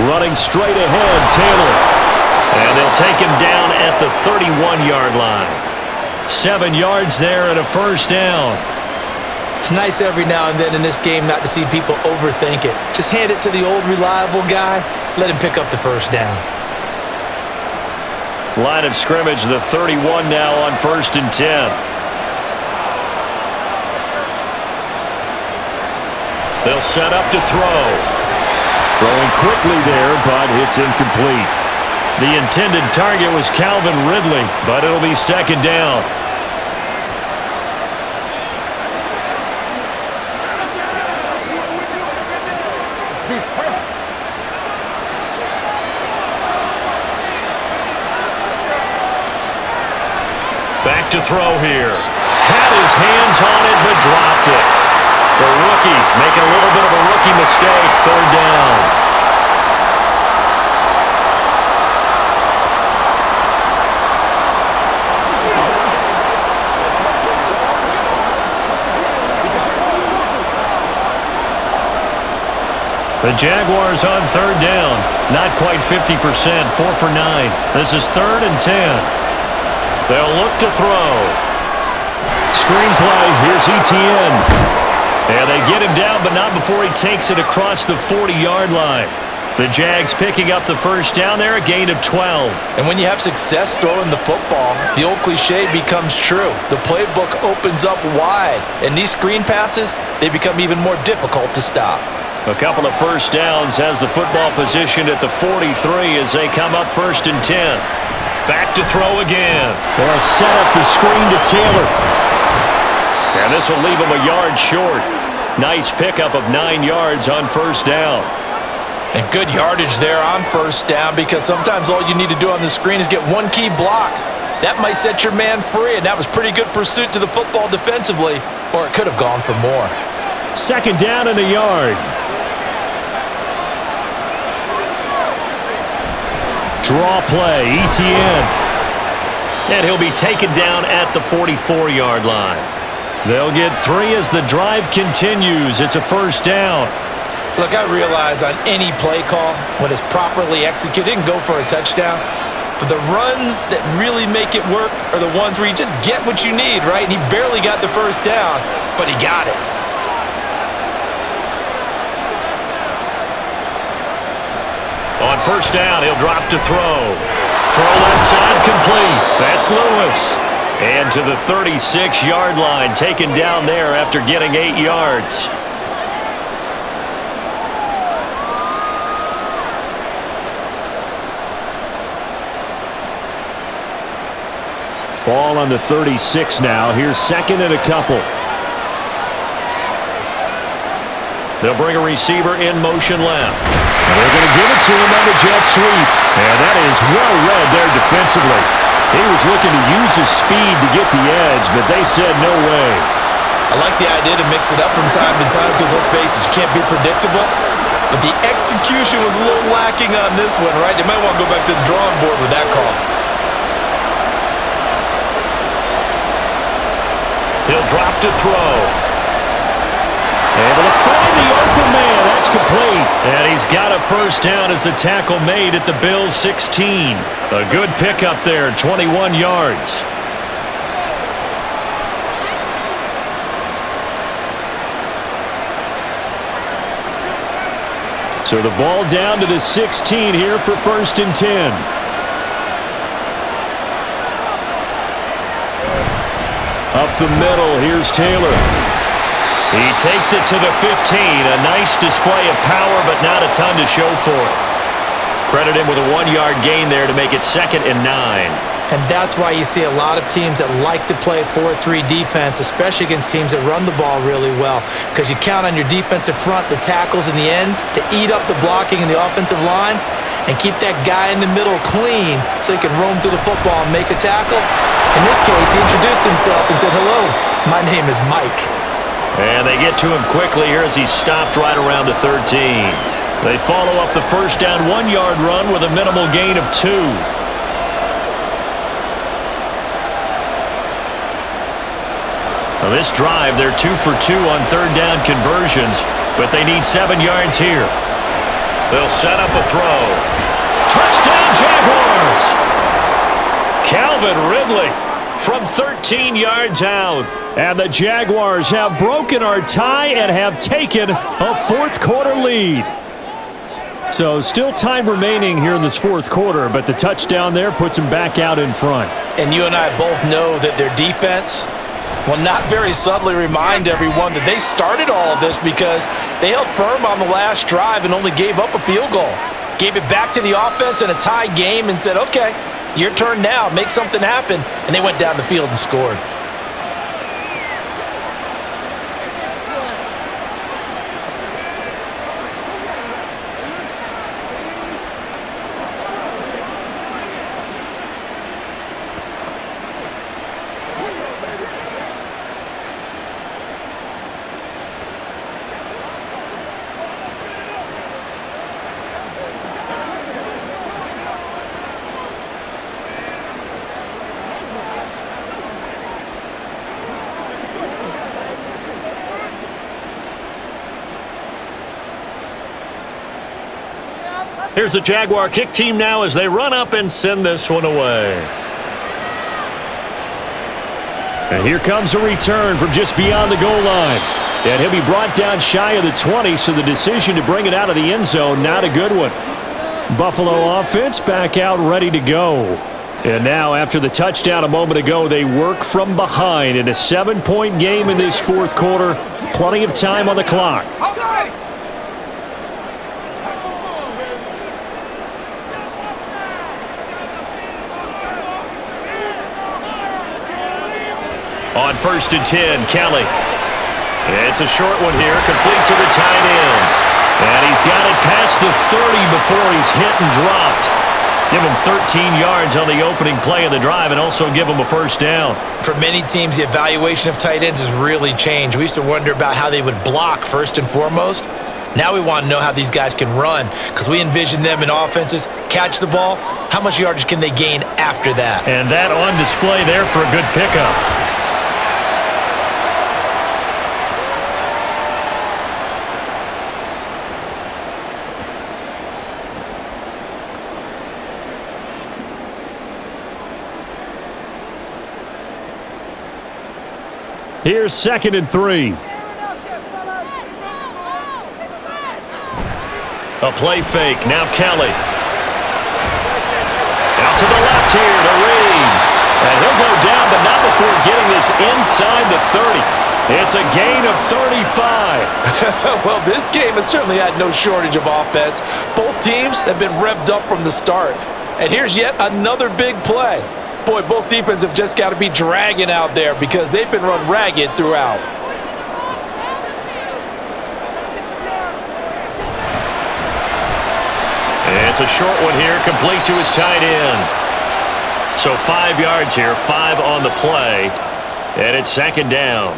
Running straight ahead, Taylor. And they'll take him down at the 31-yard line. 7 yards there and a first down. It's nice every now and then in this game not to see people overthink it. Just hand it to the old reliable guy. Let him pick up the first down. Line of scrimmage, the 31 now on 1st and 10. They'll set up to throw. Throwing quickly there, but it's incomplete. The intended target was Calvin Ridley, but it'll be 2nd down. Back to throw here. Had his hands on it, but dropped it. The rookie making a little bit of a rookie mistake. 3rd down. The Jaguars on third down. Not quite 50%, 4 for 9. This is 3rd and 10. They'll look to throw. Screenplay, here's Etienne. And they get him down, but not before he takes it across the 40-yard line. The Jags picking up the first down there, a gain of 12. And when you have success throwing the football, the old cliche becomes true. The playbook opens up wide, and these screen passes, they become even more difficult to stop. A couple of first downs, has the football positioned at the 43 as they come up 1st and 10. Back to throw again. They'll set up the screen to Taylor. And this will leave him a yard short. Nice pickup of 9 yards on first down. And good yardage there on first down, because sometimes all you need to do on the screen is get one key block. That might set your man free, and that was pretty good pursuit to the football defensively, or it could have gone for more. 2nd down and a yard. Draw play, Etienne. And he'll be taken down at the 44-yard line. They'll get 3 as the drive continues. It's a first down. Look, I realize on any play call, when it's properly executed, it can go for a touchdown. But the runs that really make it work are the ones where you just get what you need, right? And he barely got the first down, but he got it. On first down, he'll drop to throw. Throw left side complete. That's Lewis. And to the 36-yard line, taken down there after getting 8 yards. Ball on the 36 now. Here's 2nd and a couple. They'll bring a receiver in motion left. And they're going to give it to him on the jet sweep. And that is well read there defensively. He was looking to use his speed to get the edge, but they said no way. I like the idea to mix it up from time to time because, let's face it, you can't be predictable. But the execution was a little lacking on this one, right? They might want to go back to the drawing board with that call. He'll drop to throw. Able to find the open man. That's complete. And he's got a first down as the tackle made at the Bills' 16. A good pickup there, 21 yards. So the ball down to the 16 here for 1st and 10. Up the middle, here's Taylor. He takes it to the 15. A nice display of power, but not a ton to show for it. Credit him with a 1-yard gain there to make it 2nd and 9. And that's why you see a lot of teams that like to play 4-3 defense, especially against teams that run the ball really well, because you count on your defensive front, the tackles and the ends, to eat up the blocking in the offensive line and keep that guy in the middle clean so he can roam through the football and make a tackle. In this case, he introduced himself and said, "Hello, my name is Mike." And they get to him quickly here as he stopped right around the 13. They follow up the first down 1-yard run with a minimal gain of 2. Now this drive, they're 2 for 2 on third down conversions, but they need 7 yards here. They'll set up a throw. Touchdown, Jaguars! Calvin Ridley from 13 yards out. And the Jaguars have broken our tie and have taken a fourth-quarter lead. So still time remaining here in this fourth quarter, but the touchdown there puts them back out in front. And you and I both know that their defense will not very subtly remind everyone that they started all of this because they held firm on the last drive and only gave up a field goal. Gave it back to the offense in a tie game and said, okay, your turn now, make something happen. And they went down the field and scored. Here's the Jaguar kick team now as they run up and send this one away. And here comes a return from just beyond the goal line. And he'll be brought down shy of the 20, so the decision to bring it out of the end zone, not a good one. Buffalo offense back out ready to go. And now, after the touchdown a moment ago, they work from behind in a 7-point game in this fourth quarter. Plenty of time on the clock. On 1st and 10, Kelly. It's a short one here, complete to the tight end. And he's got it past the 30 before he's hit and dropped. Give him 13 yards on the opening play of the drive and also give him a first down. For many teams, the evaluation of tight ends has really changed. We used to wonder about how they would block first and foremost. Now we want to know how these guys can run because we envision them in offenses, catch the ball, how much yardage can they gain after that? And that on display there for a good pickup. Here's 2nd and 3. A play fake. Now Kelly. Out to the left here to Reed. And he'll go down, but not before getting this inside the 30. It's a gain of 35. Well, this game has certainly had no shortage of offense. Both teams have been revved up from the start. And here's yet another big play. Boy, both defenses have just got to be dragging out there because they've been run ragged throughout. It's a short one here, complete to his tight end. So 5 yards here, 5 on the play, and it's 2nd down.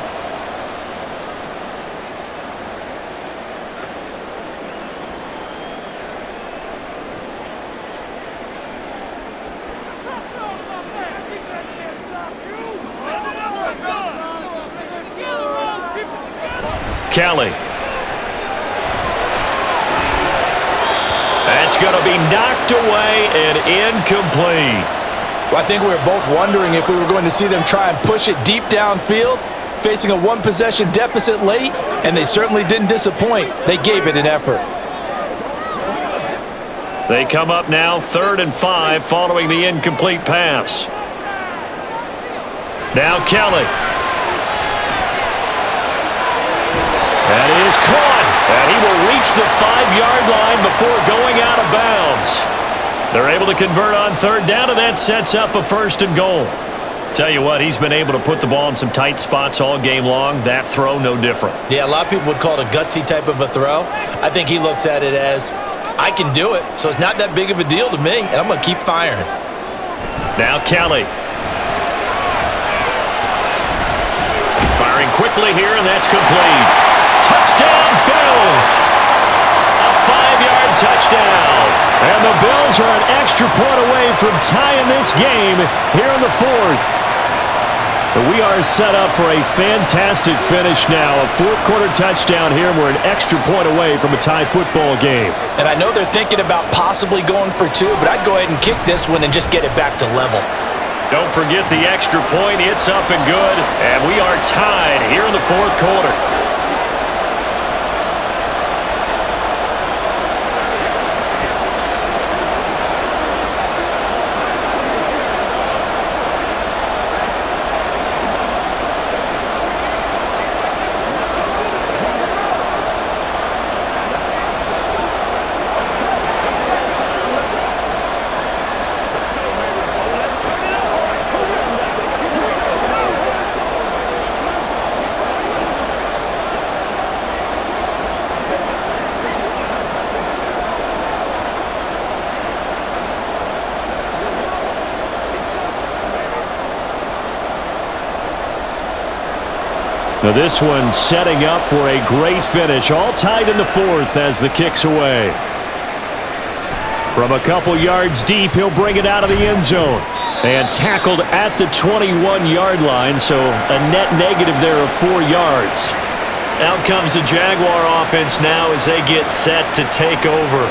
Kelly. That's going to be knocked away and incomplete. Well, I think we were both wondering if we were going to see them try and push it deep downfield, facing a one-possession deficit late, and they certainly didn't disappoint. They gave it an effort. They come up now 3rd and 5 following the incomplete pass. Now Kelly. That is caught, and he will reach the 5-yard line before going out of bounds. They're able to convert on 3rd down, and that sets up a 1st and goal. Tell you what, he's been able to put the ball in some tight spots all game long. That throw, no different. Yeah, a lot of people would call it a gutsy type of a throw. I think he looks at it as, I can do it, so it's not that big of a deal to me, and I'm going to keep firing. Now Kelly. Firing quickly here, and that's complete. Touchdown, Bills! A 5-yard touchdown. And the Bills are an extra point away from tying this game here in the 4th. We are set up for a fantastic finish now. A fourth-quarter touchdown here, and we're an extra point away from a tie football game. And I know they're thinking about possibly going for 2, but I'd go ahead and kick this one and just get it back to level. Don't forget the extra point. It's up and good, and we are tied here in the 4th quarter. Now this one setting up for a great finish. All tied in the 4th as the kick's away. From a couple yards deep, he'll bring it out of the end zone. And tackled at the 21-yard line, so a net negative there of 4 yards. Out comes the Jaguar offense now as they get set to take over.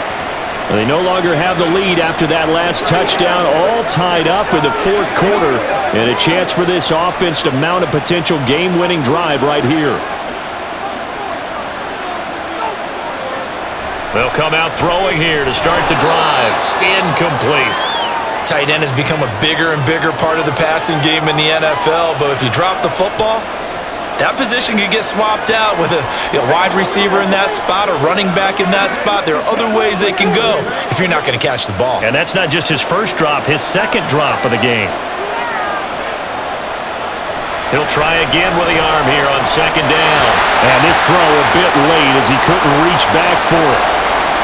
They no longer have the lead after that last touchdown, all tied up in the fourth quarter, and a chance for this offense to mount a potential game-winning drive right here. They'll come out throwing here to start the drive. Incomplete. Tight end has become a bigger and bigger part of the passing game in the NFL, but if you drop the football, that position could get swapped out with a wide receiver in that spot, a running back in that spot. There are other ways they can go if you're not going to catch the ball. And that's not just his first drop, his second drop of the game. He'll try again with the arm here on second down. And this throw a bit late as he couldn't reach back for it.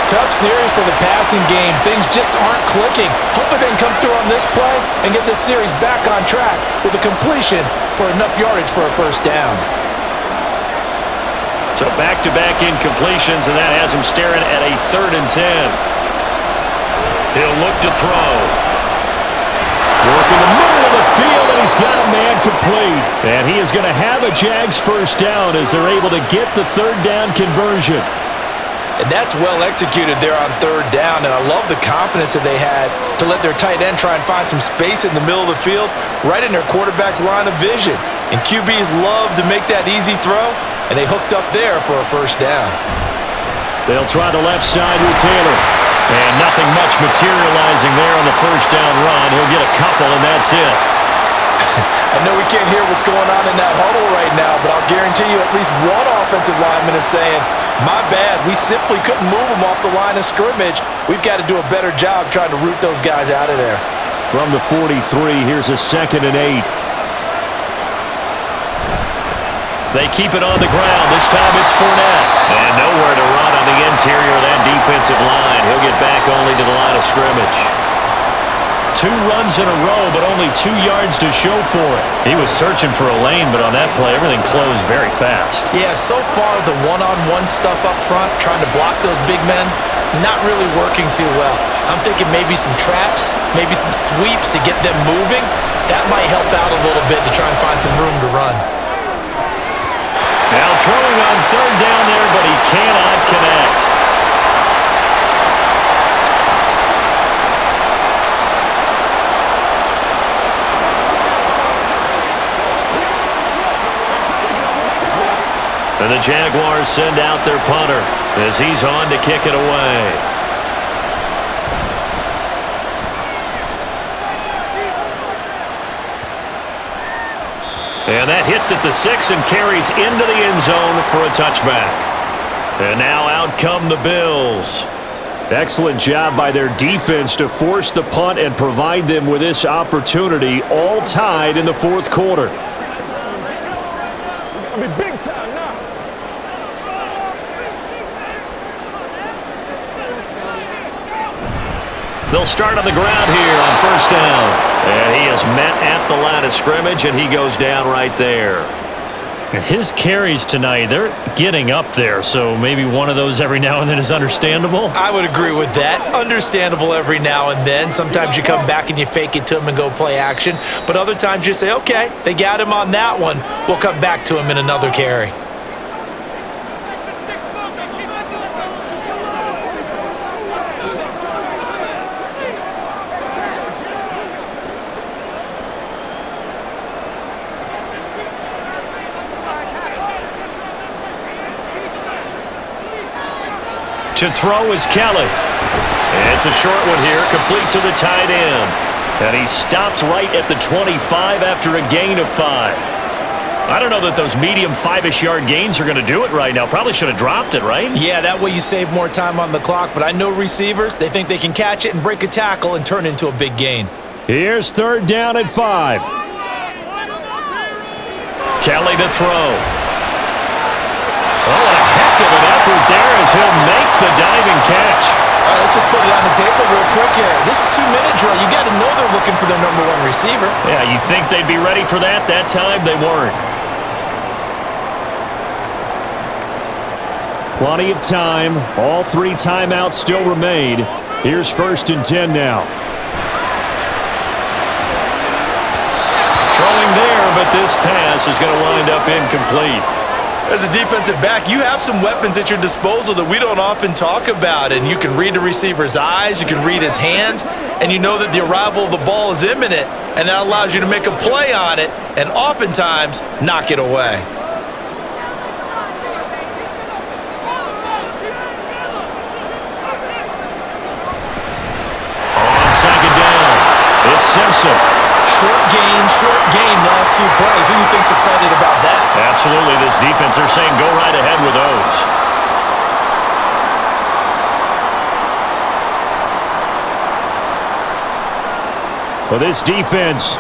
Tough series for the passing game. Things just aren't clicking. Hopefully they can come through on this play and get this series back on track with a completion for enough yardage for a first down. So back-to-back incompletions, and that has him staring at a 3rd and 10. He'll look to throw. Working the middle of the field, and he's got a man complete. And he is going to have a Jags first down as they're able to get the 3rd down conversion. And that's well executed there on 3rd down, and I love the confidence that they had to let their tight end try and find some space in the middle of the field, right in their quarterback's line of vision. And QBs love to make that easy throw, and they hooked up there for a first down. They'll try the left side with Taylor. And nothing much materializing there on the first down run. He'll get a couple, and that's it. I know we can't hear what's going on in that huddle right now, but I'll guarantee you at least one offensive lineman is saying, my bad, we simply couldn't move them off the line of scrimmage. We've got to do a better job trying to root those guys out of there. From the 43, here's a 2nd and 8. They keep it on the ground. This time it's Fournette. And nowhere to run on the interior of that defensive line. He'll get back only to the line of scrimmage. 2 runs in a row, but only 2 yards to show for it. He was searching for a lane, but on that play, everything closed very fast. Yeah, so far the one-on-one stuff up front, trying to block those big men, not really working too well. I'm thinking maybe some traps, maybe some sweeps to get them moving. That might help out a little bit to try and find some room to run. Now throwing on 3rd down there, but he cannot connect. And the Jaguars send out their punter as he's on to kick it away. And that hits at the 6 and carries into the end zone for a touchback. And now out come the Bills. Excellent job by their defense to force the punt and provide them with this opportunity, all tied in the fourth quarter. Big time now. They'll start on the ground here on first down. And he is met at the line of scrimmage, and he goes down right there. His carries tonight, they're getting up there, so maybe one of those every now and then is understandable. I would agree with that. Understandable every now and then. Sometimes you come back and you fake it to him and go play action. But other times you say, okay, they got him on that one. We'll come back to him in another carry. To throw is Kelly. It's a short one here, complete to the tight end. And he stopped right at the 25 after a gain of 5. I don't know that those medium 5-ish yard gains are going to do it right now. Probably should have dropped it, right? Yeah, that way you save more time on the clock. But I know receivers, they think they can catch it and break a tackle and turn it into a big gain. Here's 3rd down and 5. Kelly to throw. Oh, a heck of an effort there as he'll make the diving catch. All right, let's just put it on the table real quick here. This is 2-minute drill. You got to know they're looking for their number 1 receiver. Yeah, you think they'd be ready for that? That time they weren't. Plenty of time. All 3 timeouts still remain. Here's 1st and 10 now. Throwing there, but this pass is going to wind up incomplete. As a defensive back, you have some weapons at your disposal that we don't often talk about, and you can read the receiver's eyes, you can read his hands, and you know that the arrival of the ball is imminent, and that allows you to make a play on it and oftentimes knock it away. On second down, it's Simpson. Short game, last 2 plays. Who do you think's excited about that? Absolutely, this defense, they're saying go right ahead with those. Well, this defense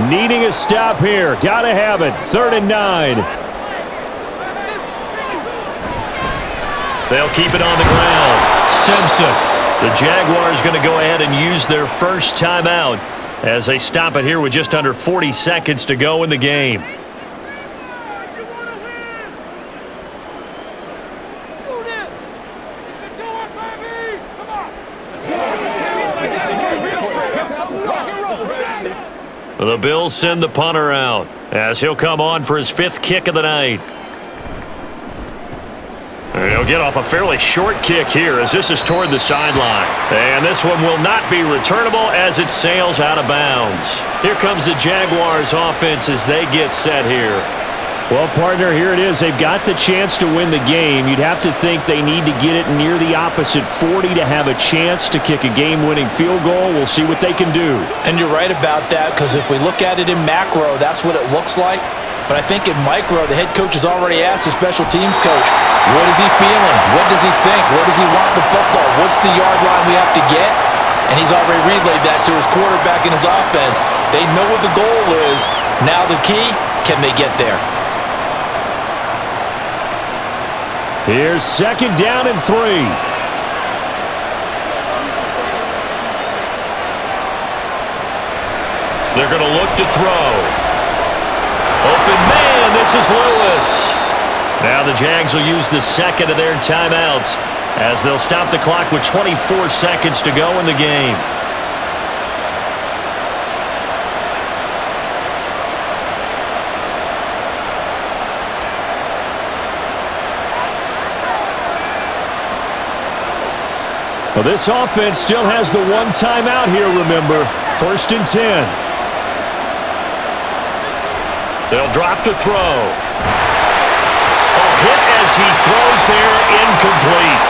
needing a stop here. Got to have it. 3rd and 9. They'll keep it on the ground. Simpson. The Jaguars going to go ahead and use their first timeout as they stop it here with just under 40 seconds to go in the game. The Bills send the punter out as he'll come on for his 5th kick of the night. He'll get off a fairly short kick here as this is toward the sideline. And this one will not be returnable as it sails out of bounds. Here comes the Jaguars offense as they get set here. Well, partner, here it is. They've got the chance to win the game. You'd have to think they need to get it near the opposite 40 to have a chance to kick a game-winning field goal. We'll see what they can do. And you're right about that, because if we look at it in macro, that's what it looks like. But I think in micro, the head coach has already asked the special teams coach, what is he feeling? What does he think? Where does he want the football? What's the yard line we have to get? And he's already relayed that to his quarterback and his offense. They know what the goal is. Now the key, can they get there? Here's 2nd down and 3. They're going to look to throw. Open man, this is Lewis. Now the Jags will use the 2nd of their timeouts as they'll stop the clock with 24 seconds to go in the game. Well, this offense still has the 1 timeout here, remember. 1st and 10. They'll drop to throw. Hit as he throws there, incomplete.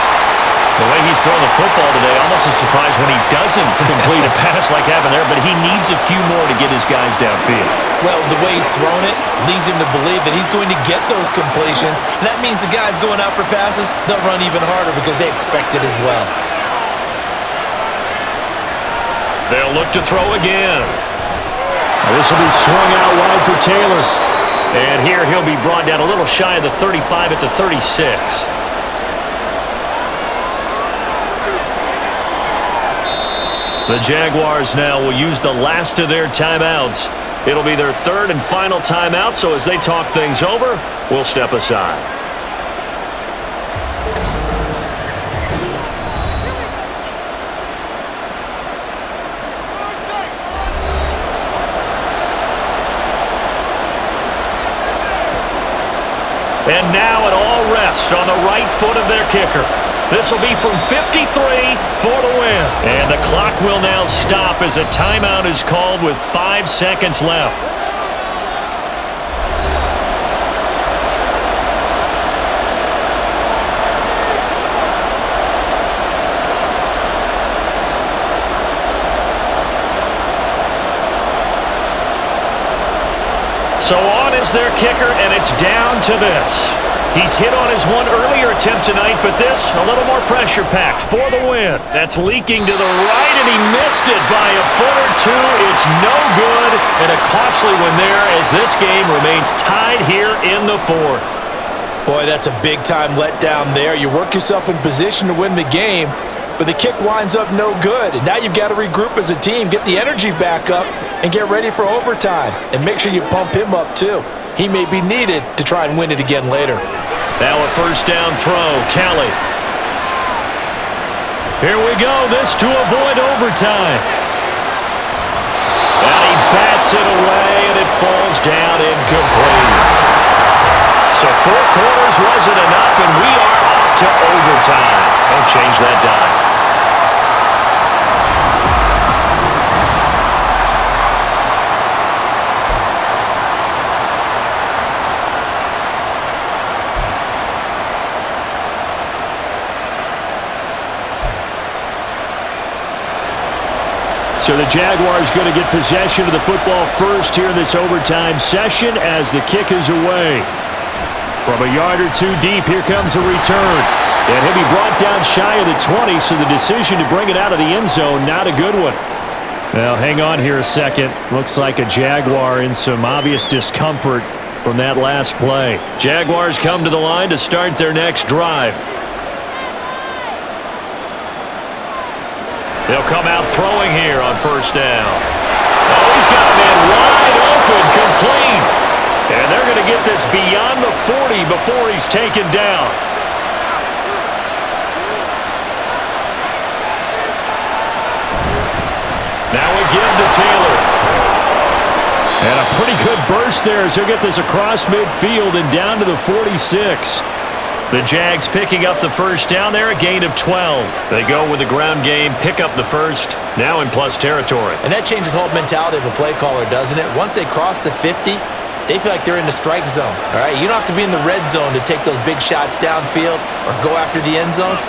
The way he's throwing the football today, almost a surprise when he doesn't complete a pass like happened there, but he needs a few more to get his guys downfield. Well, the way he's thrown it leads him to believe that he's going to get those completions, and that means the guys going out for passes, they'll run even harder because they expect it as well. They'll look to throw again. This will be swung out wide for Taylor. And here he'll be brought down a little shy of the 35 at the 36. The Jaguars now will use the last of their timeouts. It'll be their 3rd and final timeout, so as they talk things over, we'll step aside. And now it all rests on the right foot of their kicker. This will be from 53 for the win. And the clock will now stop as a timeout is called with 5 seconds left. So on is their kicker, and it's down to this. He's hit on his one earlier attempt tonight, but this, a little more pressure-packed for the win. That's leaking to the right, and he missed it by a foot or two. It's no good, and a costly one there as this game remains tied here in the 4th. Boy, that's a big-time letdown there. You work yourself in position to win the game, but the kick winds up no good. And now you've got to regroup as a team, get the energy back up, and get ready for overtime. And make sure you pump him up, too. He may be needed to try and win it again later. Now a 1st down throw, Kelly. Here we go, this to avoid overtime. And he bats it away, and it falls down incomplete. So 4 quarters wasn't enough, and we are off to overtime. Don't change that dime. So the Jaguars going to get possession of the football first here in this overtime session as the kick is away. From a yard or two deep, here comes a return. And he'll be brought down shy of the 20, so the decision to bring it out of the end zone, not a good one. Well, hang on here a second. Looks like a Jaguar in some obvious discomfort from that last play. Jaguars come to the line to start their next drive. They'll come out throwing here on first down. Oh, he's got a man wide open, complete. And they're going to get this beyond the 40 before he's taken down. Now we give to Taylor. And a pretty good burst there as he'll get this across midfield and down to the 46. The Jags picking up the first down there, a gain of 12. They go with the ground game, pick up the first, now in plus territory. And that changes the whole mentality of a play caller, doesn't it? Once they cross the 50, they feel like they're in the strike zone. All right, you don't have to be in the red zone to take those big shots downfield or go after the end zone.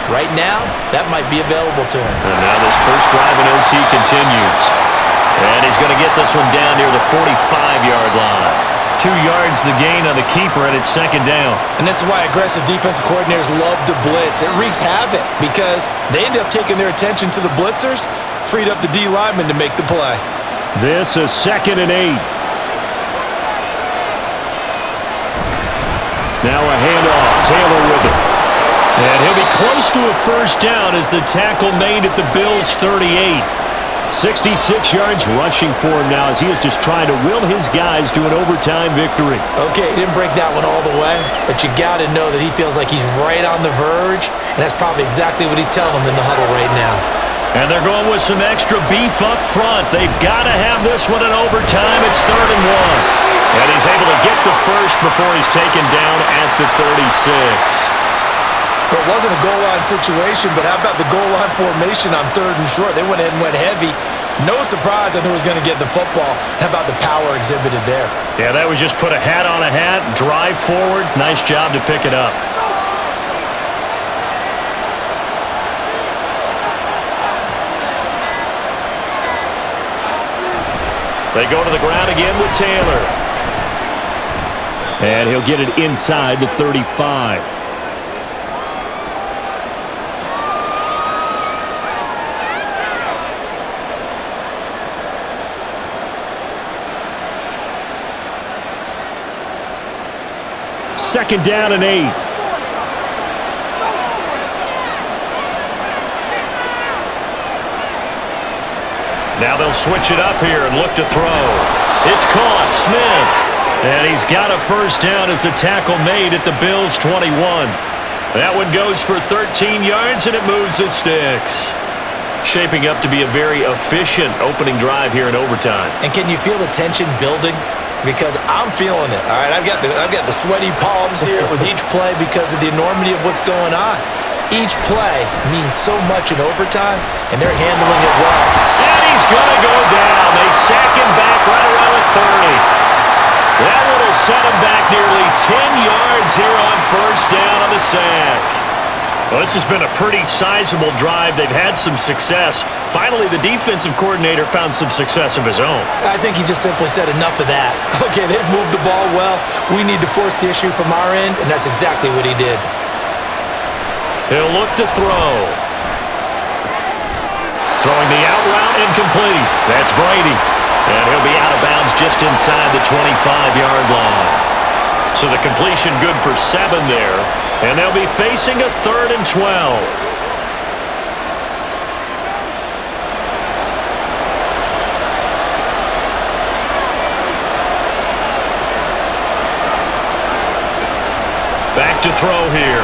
Right now, that might be available to him. And now this first drive in OT continues. And he's going to get this one down near the 45-yard line. 2 yards the gain on the keeper, and it's second down. And this is why aggressive defensive coordinators love to blitz. It wreaks havoc because they end up taking their attention to the blitzers, freed up the D lineman to make the play. This is 2nd and 8. Now a handoff. Taylor with it. And he'll be close to a first down as the tackle made at the Bills' 38. 66 yards rushing for him now as he is just trying to will his guys to an overtime victory. Okay, he didn't break that one all the way, but you got to know that he feels like he's right on the verge, and that's probably exactly what he's telling them in the huddle right now. And they're going with some extra beef up front. They've got to have this one in overtime. It's 3rd and 1. And he's able to get the first before he's taken down at the 36. Well, it wasn't a goal line situation, but how about the goal line formation on 3rd and short? They went ahead and went heavy. No surprise that he was going to get the football. How about the power exhibited there? Yeah, that was just put a hat on a hat, drive forward. Nice job to pick it up. They go to the ground again with Taylor. And he'll get it inside the 35. Second down and 8. Now they'll switch it up here and look to throw. It's caught. Smith. And he's got a first down as the tackle made at the Bills' 21. That one goes for 13 yards, and it moves the sticks. Shaping up to be a very efficient opening drive here in overtime. And can you feel the tension building? Because I'm feeling it. All right, I've got the sweaty palms here with each play because of the enormity of what's going on. Each play means so much in overtime, and they're handling it well. And he's going to go down. They sack him back right around the 30. That one will set him back nearly 10 yards here on first down on the sack. Well, this has been a pretty sizable drive. They've had some success. Finally, the defensive coordinator found some success of his own. I think he just simply said enough of that. Okay, they've moved the ball well. We need to force the issue from our end, and that's exactly what he did. He'll look to throw. Throwing the out route, incomplete. That's Brady. And he'll be out of bounds just inside the 25-yard line. So the completion good for 7 there. And they'll be facing a 3rd and 12. Back to throw here.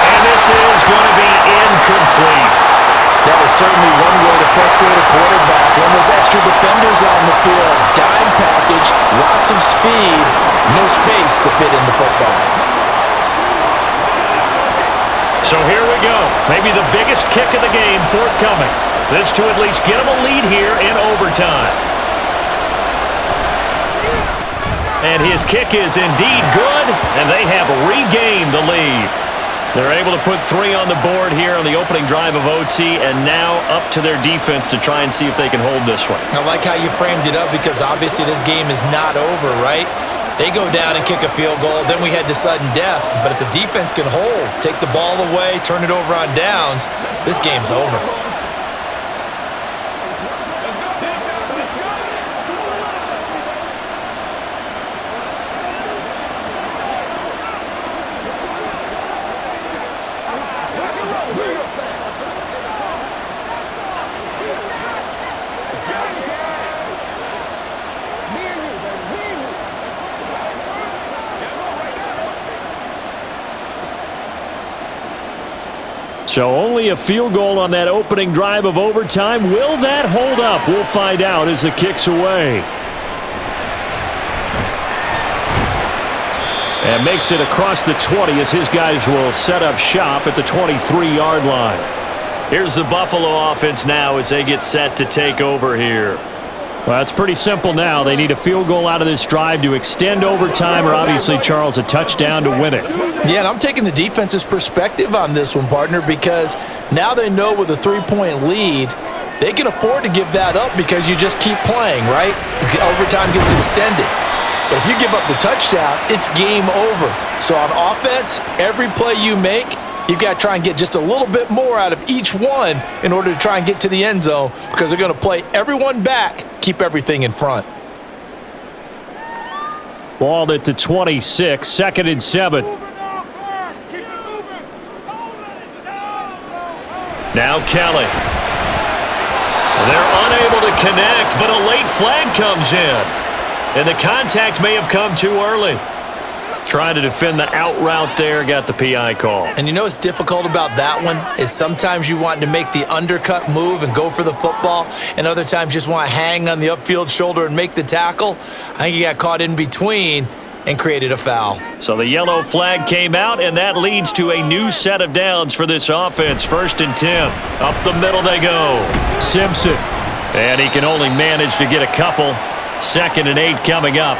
And this is going to be incomplete. That is certainly one way to frustrate a quarterback. When there's extra defenders on the field, dime pass Maybe the biggest kick of the game forthcoming. This to at least get them a lead here in overtime. And his kick is indeed good, and they have regained the lead. They're able to put 3 on the board here on the opening drive of OT, and now up to their defense to try and see if they can hold this one. I like how you framed it up because obviously this game is not over, right? They go down and kick a field goal, then we head to sudden death. But if the defense can hold, take the ball away, turn it over on downs, this game's over. So only a field goal on that opening drive of overtime. Will that hold up? We'll find out as the kick's away. And makes it across the 20 as his guys will set up shop at the 23-yard line. Here's the Buffalo offense now as they get set to take over here. Well, it's pretty simple now. They need a field goal out of this drive to extend overtime, or obviously, Charles, a touchdown to win it. Yeah, and I'm taking the defense's perspective on this one, partner, because now they know with a 3-point lead, they can afford to give that up because you just keep playing, right? Overtime gets extended. But if you give up the touchdown, it's game over. So on offense, every play you make, you've got to try and get just a little bit more out of each one in order to try and get to the end zone because they're going to play everyone back, keep everything in front. Ball at the 26, 2nd and 7. Now Kelly. They're unable to connect, but a late flag comes in. And the contact may have come too early. Trying to defend the out route there, got the PI call. And you know what's difficult about that one is sometimes you want to make the undercut move and go for the football, and other times you just want to hang on the upfield shoulder and make the tackle. I think he got caught in between and created a foul. So the yellow flag came out, and that leads to a new set of downs for this offense. 1st and 10. Up the middle they go. Simpson. And he can only manage to get a couple. 2nd and 8 coming up.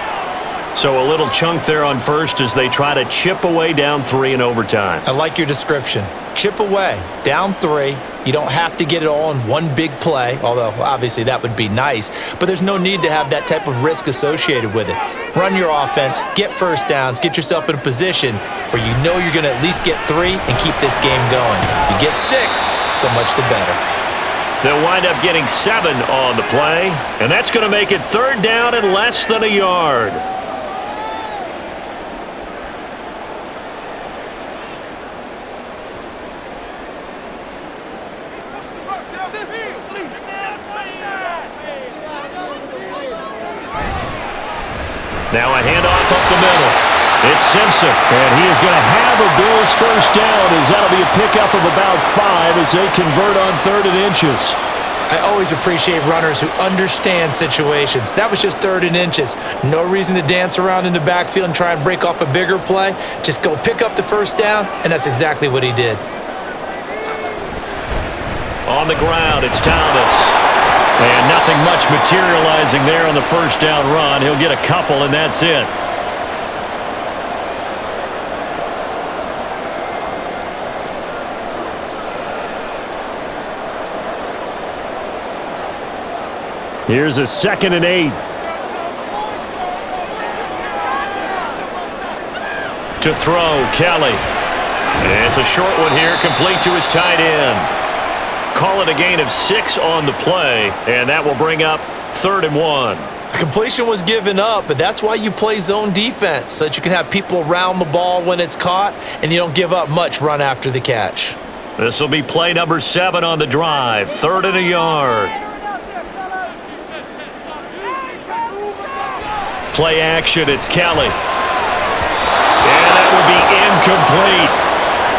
So a little chunk there on first as they try to chip away down 3 in overtime. I like your description. Chip away, down 3. You don't have to get it all in one big play, although obviously that would be nice. But there's no need to have that type of risk associated with it. Run your offense, get first downs, get yourself in a position where you know you're going to at least get 3 and keep this game going. If you get 6, so much the better. They'll wind up getting 7 on the play, and that's going to make it 3rd down and less than a yard. Now a handoff up the middle. It's Simpson. And he is going to have a Bills first down as that'll be a pickup of about 5 as they convert on 3rd and inches. I always appreciate runners who understand situations. That was just 3rd and inches. No reason to dance around in the backfield and try and break off a bigger play. Just go pick up the first down, and that's exactly what he did. On the ground, it's Thomas. And nothing much materializing there on the first down run. He'll get a couple, and that's it. Here's a 2nd and 8. To throw, Kelly. It's a short one here, complete to his tight end. Call it a gain of 6 on the play, and that will bring up 3rd and 1. The completion was given up, but that's why you play zone defense, so that you can have people around the ball when it's caught, and you don't give up much run after the catch. This will be play number 7 on the drive, 3rd and a yard. Play action, it's Kelly. And that would be incomplete.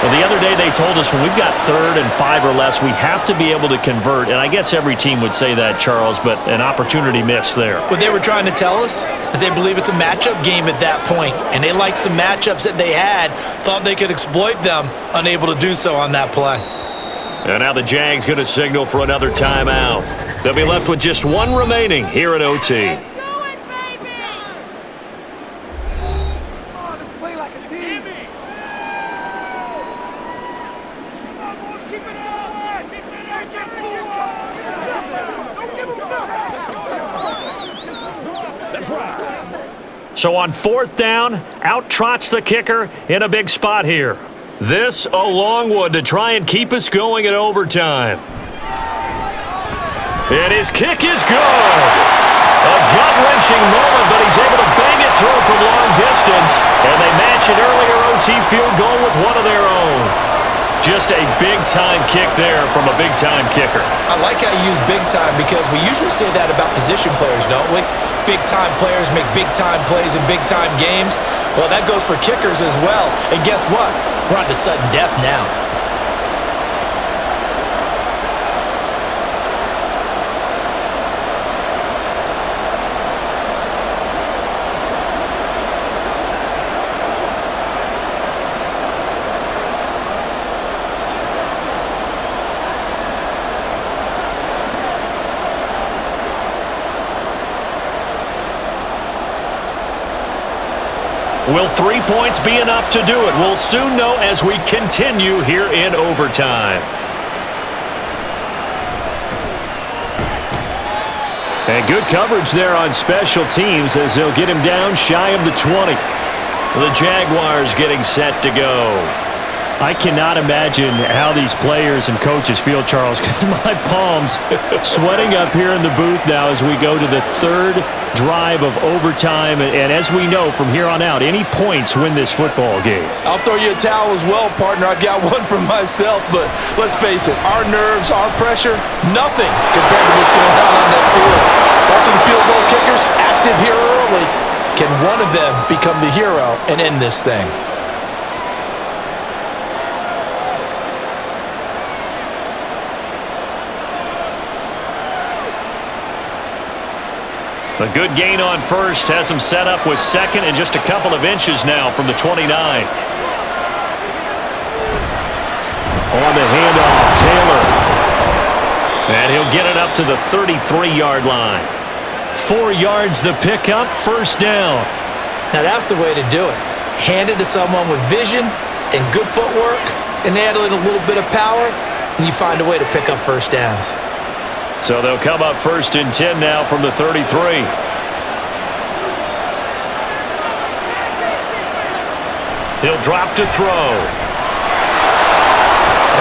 Well, the other day they told us when we've got 3rd and 5 or less, we have to be able to convert. And I guess every team would say that, Charles, but an opportunity missed there. What they were trying to tell us is they believe it's a matchup game at that point, and they liked some matchups that they had, thought they could exploit them, unable to do so on that play. And now the Jags going to signal for another timeout. They'll be left with just one remaining here at OT. So on fourth down, out trots the kicker in a big spot here. This a long one to try and keep us going in overtime. And his kick is good. A gut-wrenching moment, but he's able to bang it through from long distance. And they match an earlier OT field goal with one of their own. Just a big-time kick there from a big-time kicker. I like how you use big-time because we usually say that about position players, don't we? Big-time players make big-time plays in big-time games. Well, that goes for kickers as well. And guess what? We're on to sudden death now. Will 3 points be enough to do it? We'll soon know as we continue here in overtime. And good coverage there on special teams as they'll get him down shy of the 20. The Jaguars getting set to go. I cannot imagine how these players and coaches feel, Charles, because my palms sweating up here in the booth now as we go to the third drive of overtime. And as we know from here on out, any points win this football game. I'll throw you a towel as well, partner. I've got one for myself, but let's face it, our nerves, our pressure, nothing compared to what's going on that field. Talking field goal kickers active here early. Can one of them become the hero and end this thing? A good gain on first has him set up with second and just a couple of inches now from the 29. On the handoff, Taylor. And he'll get it up to the 33-yard line. 4 yards the pickup, first down. Now that's the way to do it. Hand it to someone with vision and good footwork and add in a little bit of power, and you find a way to pick up first downs. So they'll come up first and 10 now from the 33. He'll drop to throw.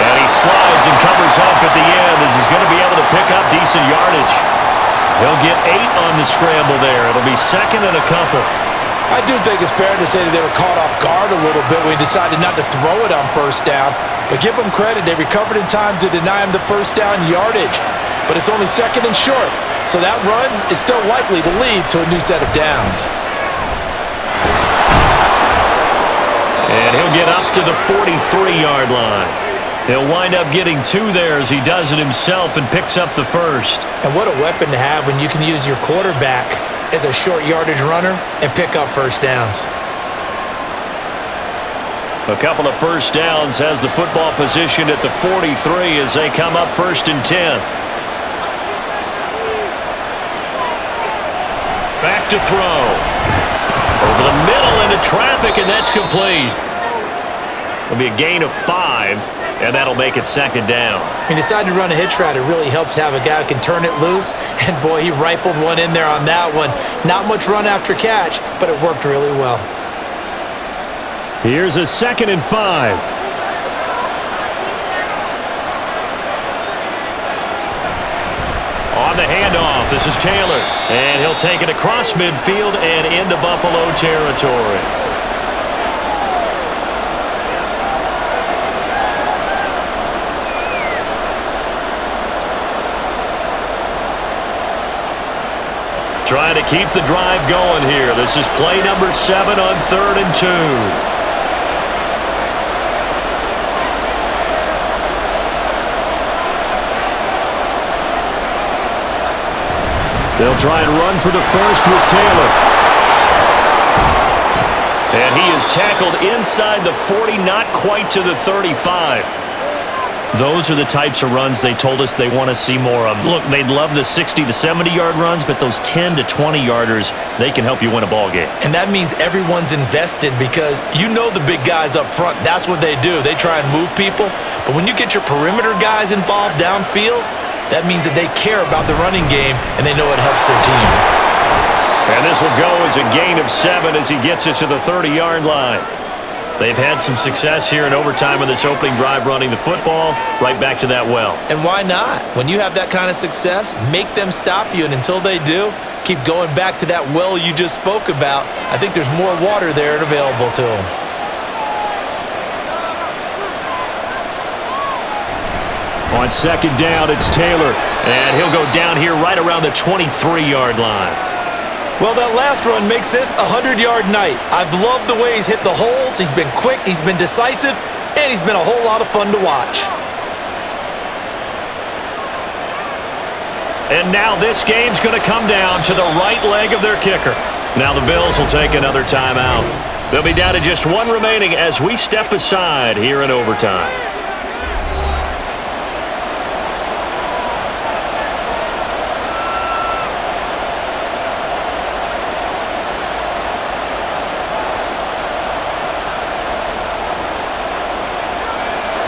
And he slides and covers up at the end as he's going to be able to pick up decent yardage. He'll get 8 on the scramble there. It'll be second and a couple. I do think it's fair to say that they were caught off guard a little bit when we decided not to throw it on first down. But give them credit. They recovered in time to deny him the first down yardage. But it's only second and short, so that run is still likely to lead to a new set of downs. And he'll get up to the 43-yard line. He'll wind up getting 2 there as he does it himself and picks up the first. And what a weapon to have when you can use your quarterback as a short yardage runner and pick up first downs. A couple of first downs has the football position at the 43 as they come up first and 10. Back to throw. Over the middle into traffic, and that's complete. It'll be a gain of 5, and that'll make it second down. He decided to run a hitch route. It really helps to have a guy who can turn it loose. And, boy, he rifled one in there on that one. Not much run after catch, but it worked really well. Here's a second and 5. On the handoff, this is Taylor. And he'll take it across midfield and into Buffalo territory. Trying to keep the drive going here. This is play number 7 on 3rd and 2. They'll try and run for the first with Taylor. And he is tackled inside the 40, not quite to the 35. Those are the types of runs they told us they want to see more of. Look, they'd love the 60 to 70-yard runs, but those 10 to 20-yarders, they can help you win a ball game. And that means everyone's invested because you know the big guys up front, that's what they do. They try and move people. But when you get your perimeter guys involved downfield, that means that they care about the running game and they know it helps their team. And this will go as a gain of 7 as he gets it to the 30-yard line. They've had some success here in overtime in this opening drive running the football right back to that well. And why not? When you have that kind of success, make them stop you, and until they do, keep going back to that well you just spoke about. I think there's more water there available to them. On second down, it's Taylor. And he'll go down here right around the 23-yard line. Well, that last run makes this a 100-yard night. I've loved the way he's hit the holes. He's been quick, he's been decisive, and he's been a whole lot of fun to watch. And now this game's going to come down to the right leg of their kicker. Now the Bills will take another timeout. They'll be down to just one remaining as we step aside here in overtime.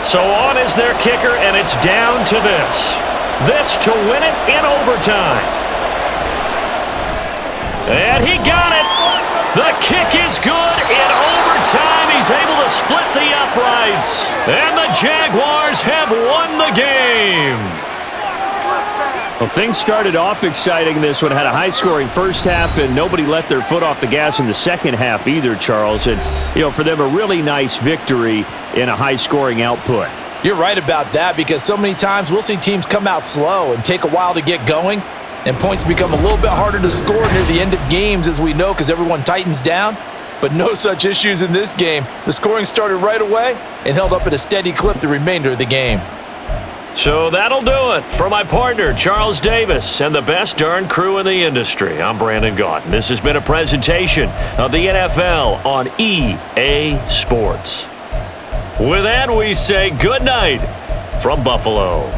So on is their kicker, and it's down to this. This to win it in overtime. And he got it. The kick is good in overtime. He's able to split the uprights. And the Jaguars have won the game. Well, things started off exciting. This one had a high-scoring first half, and nobody let their foot off the gas in the second half either, Charles. And, for them, a really nice victory in a high-scoring output. You're right about that because so many times we'll see teams come out slow and take a while to get going, and points become a little bit harder to score near the end of games, as we know, because everyone tightens down. But no such issues in this game. The scoring started right away and held up at a steady clip the remainder of the game. So that'll do it. For my partner, Charles Davis, and the best darn crew in the industry, I'm Brandon Gaudin. This has been a presentation of the NFL on EA Sports. With that, we say good night from Buffalo.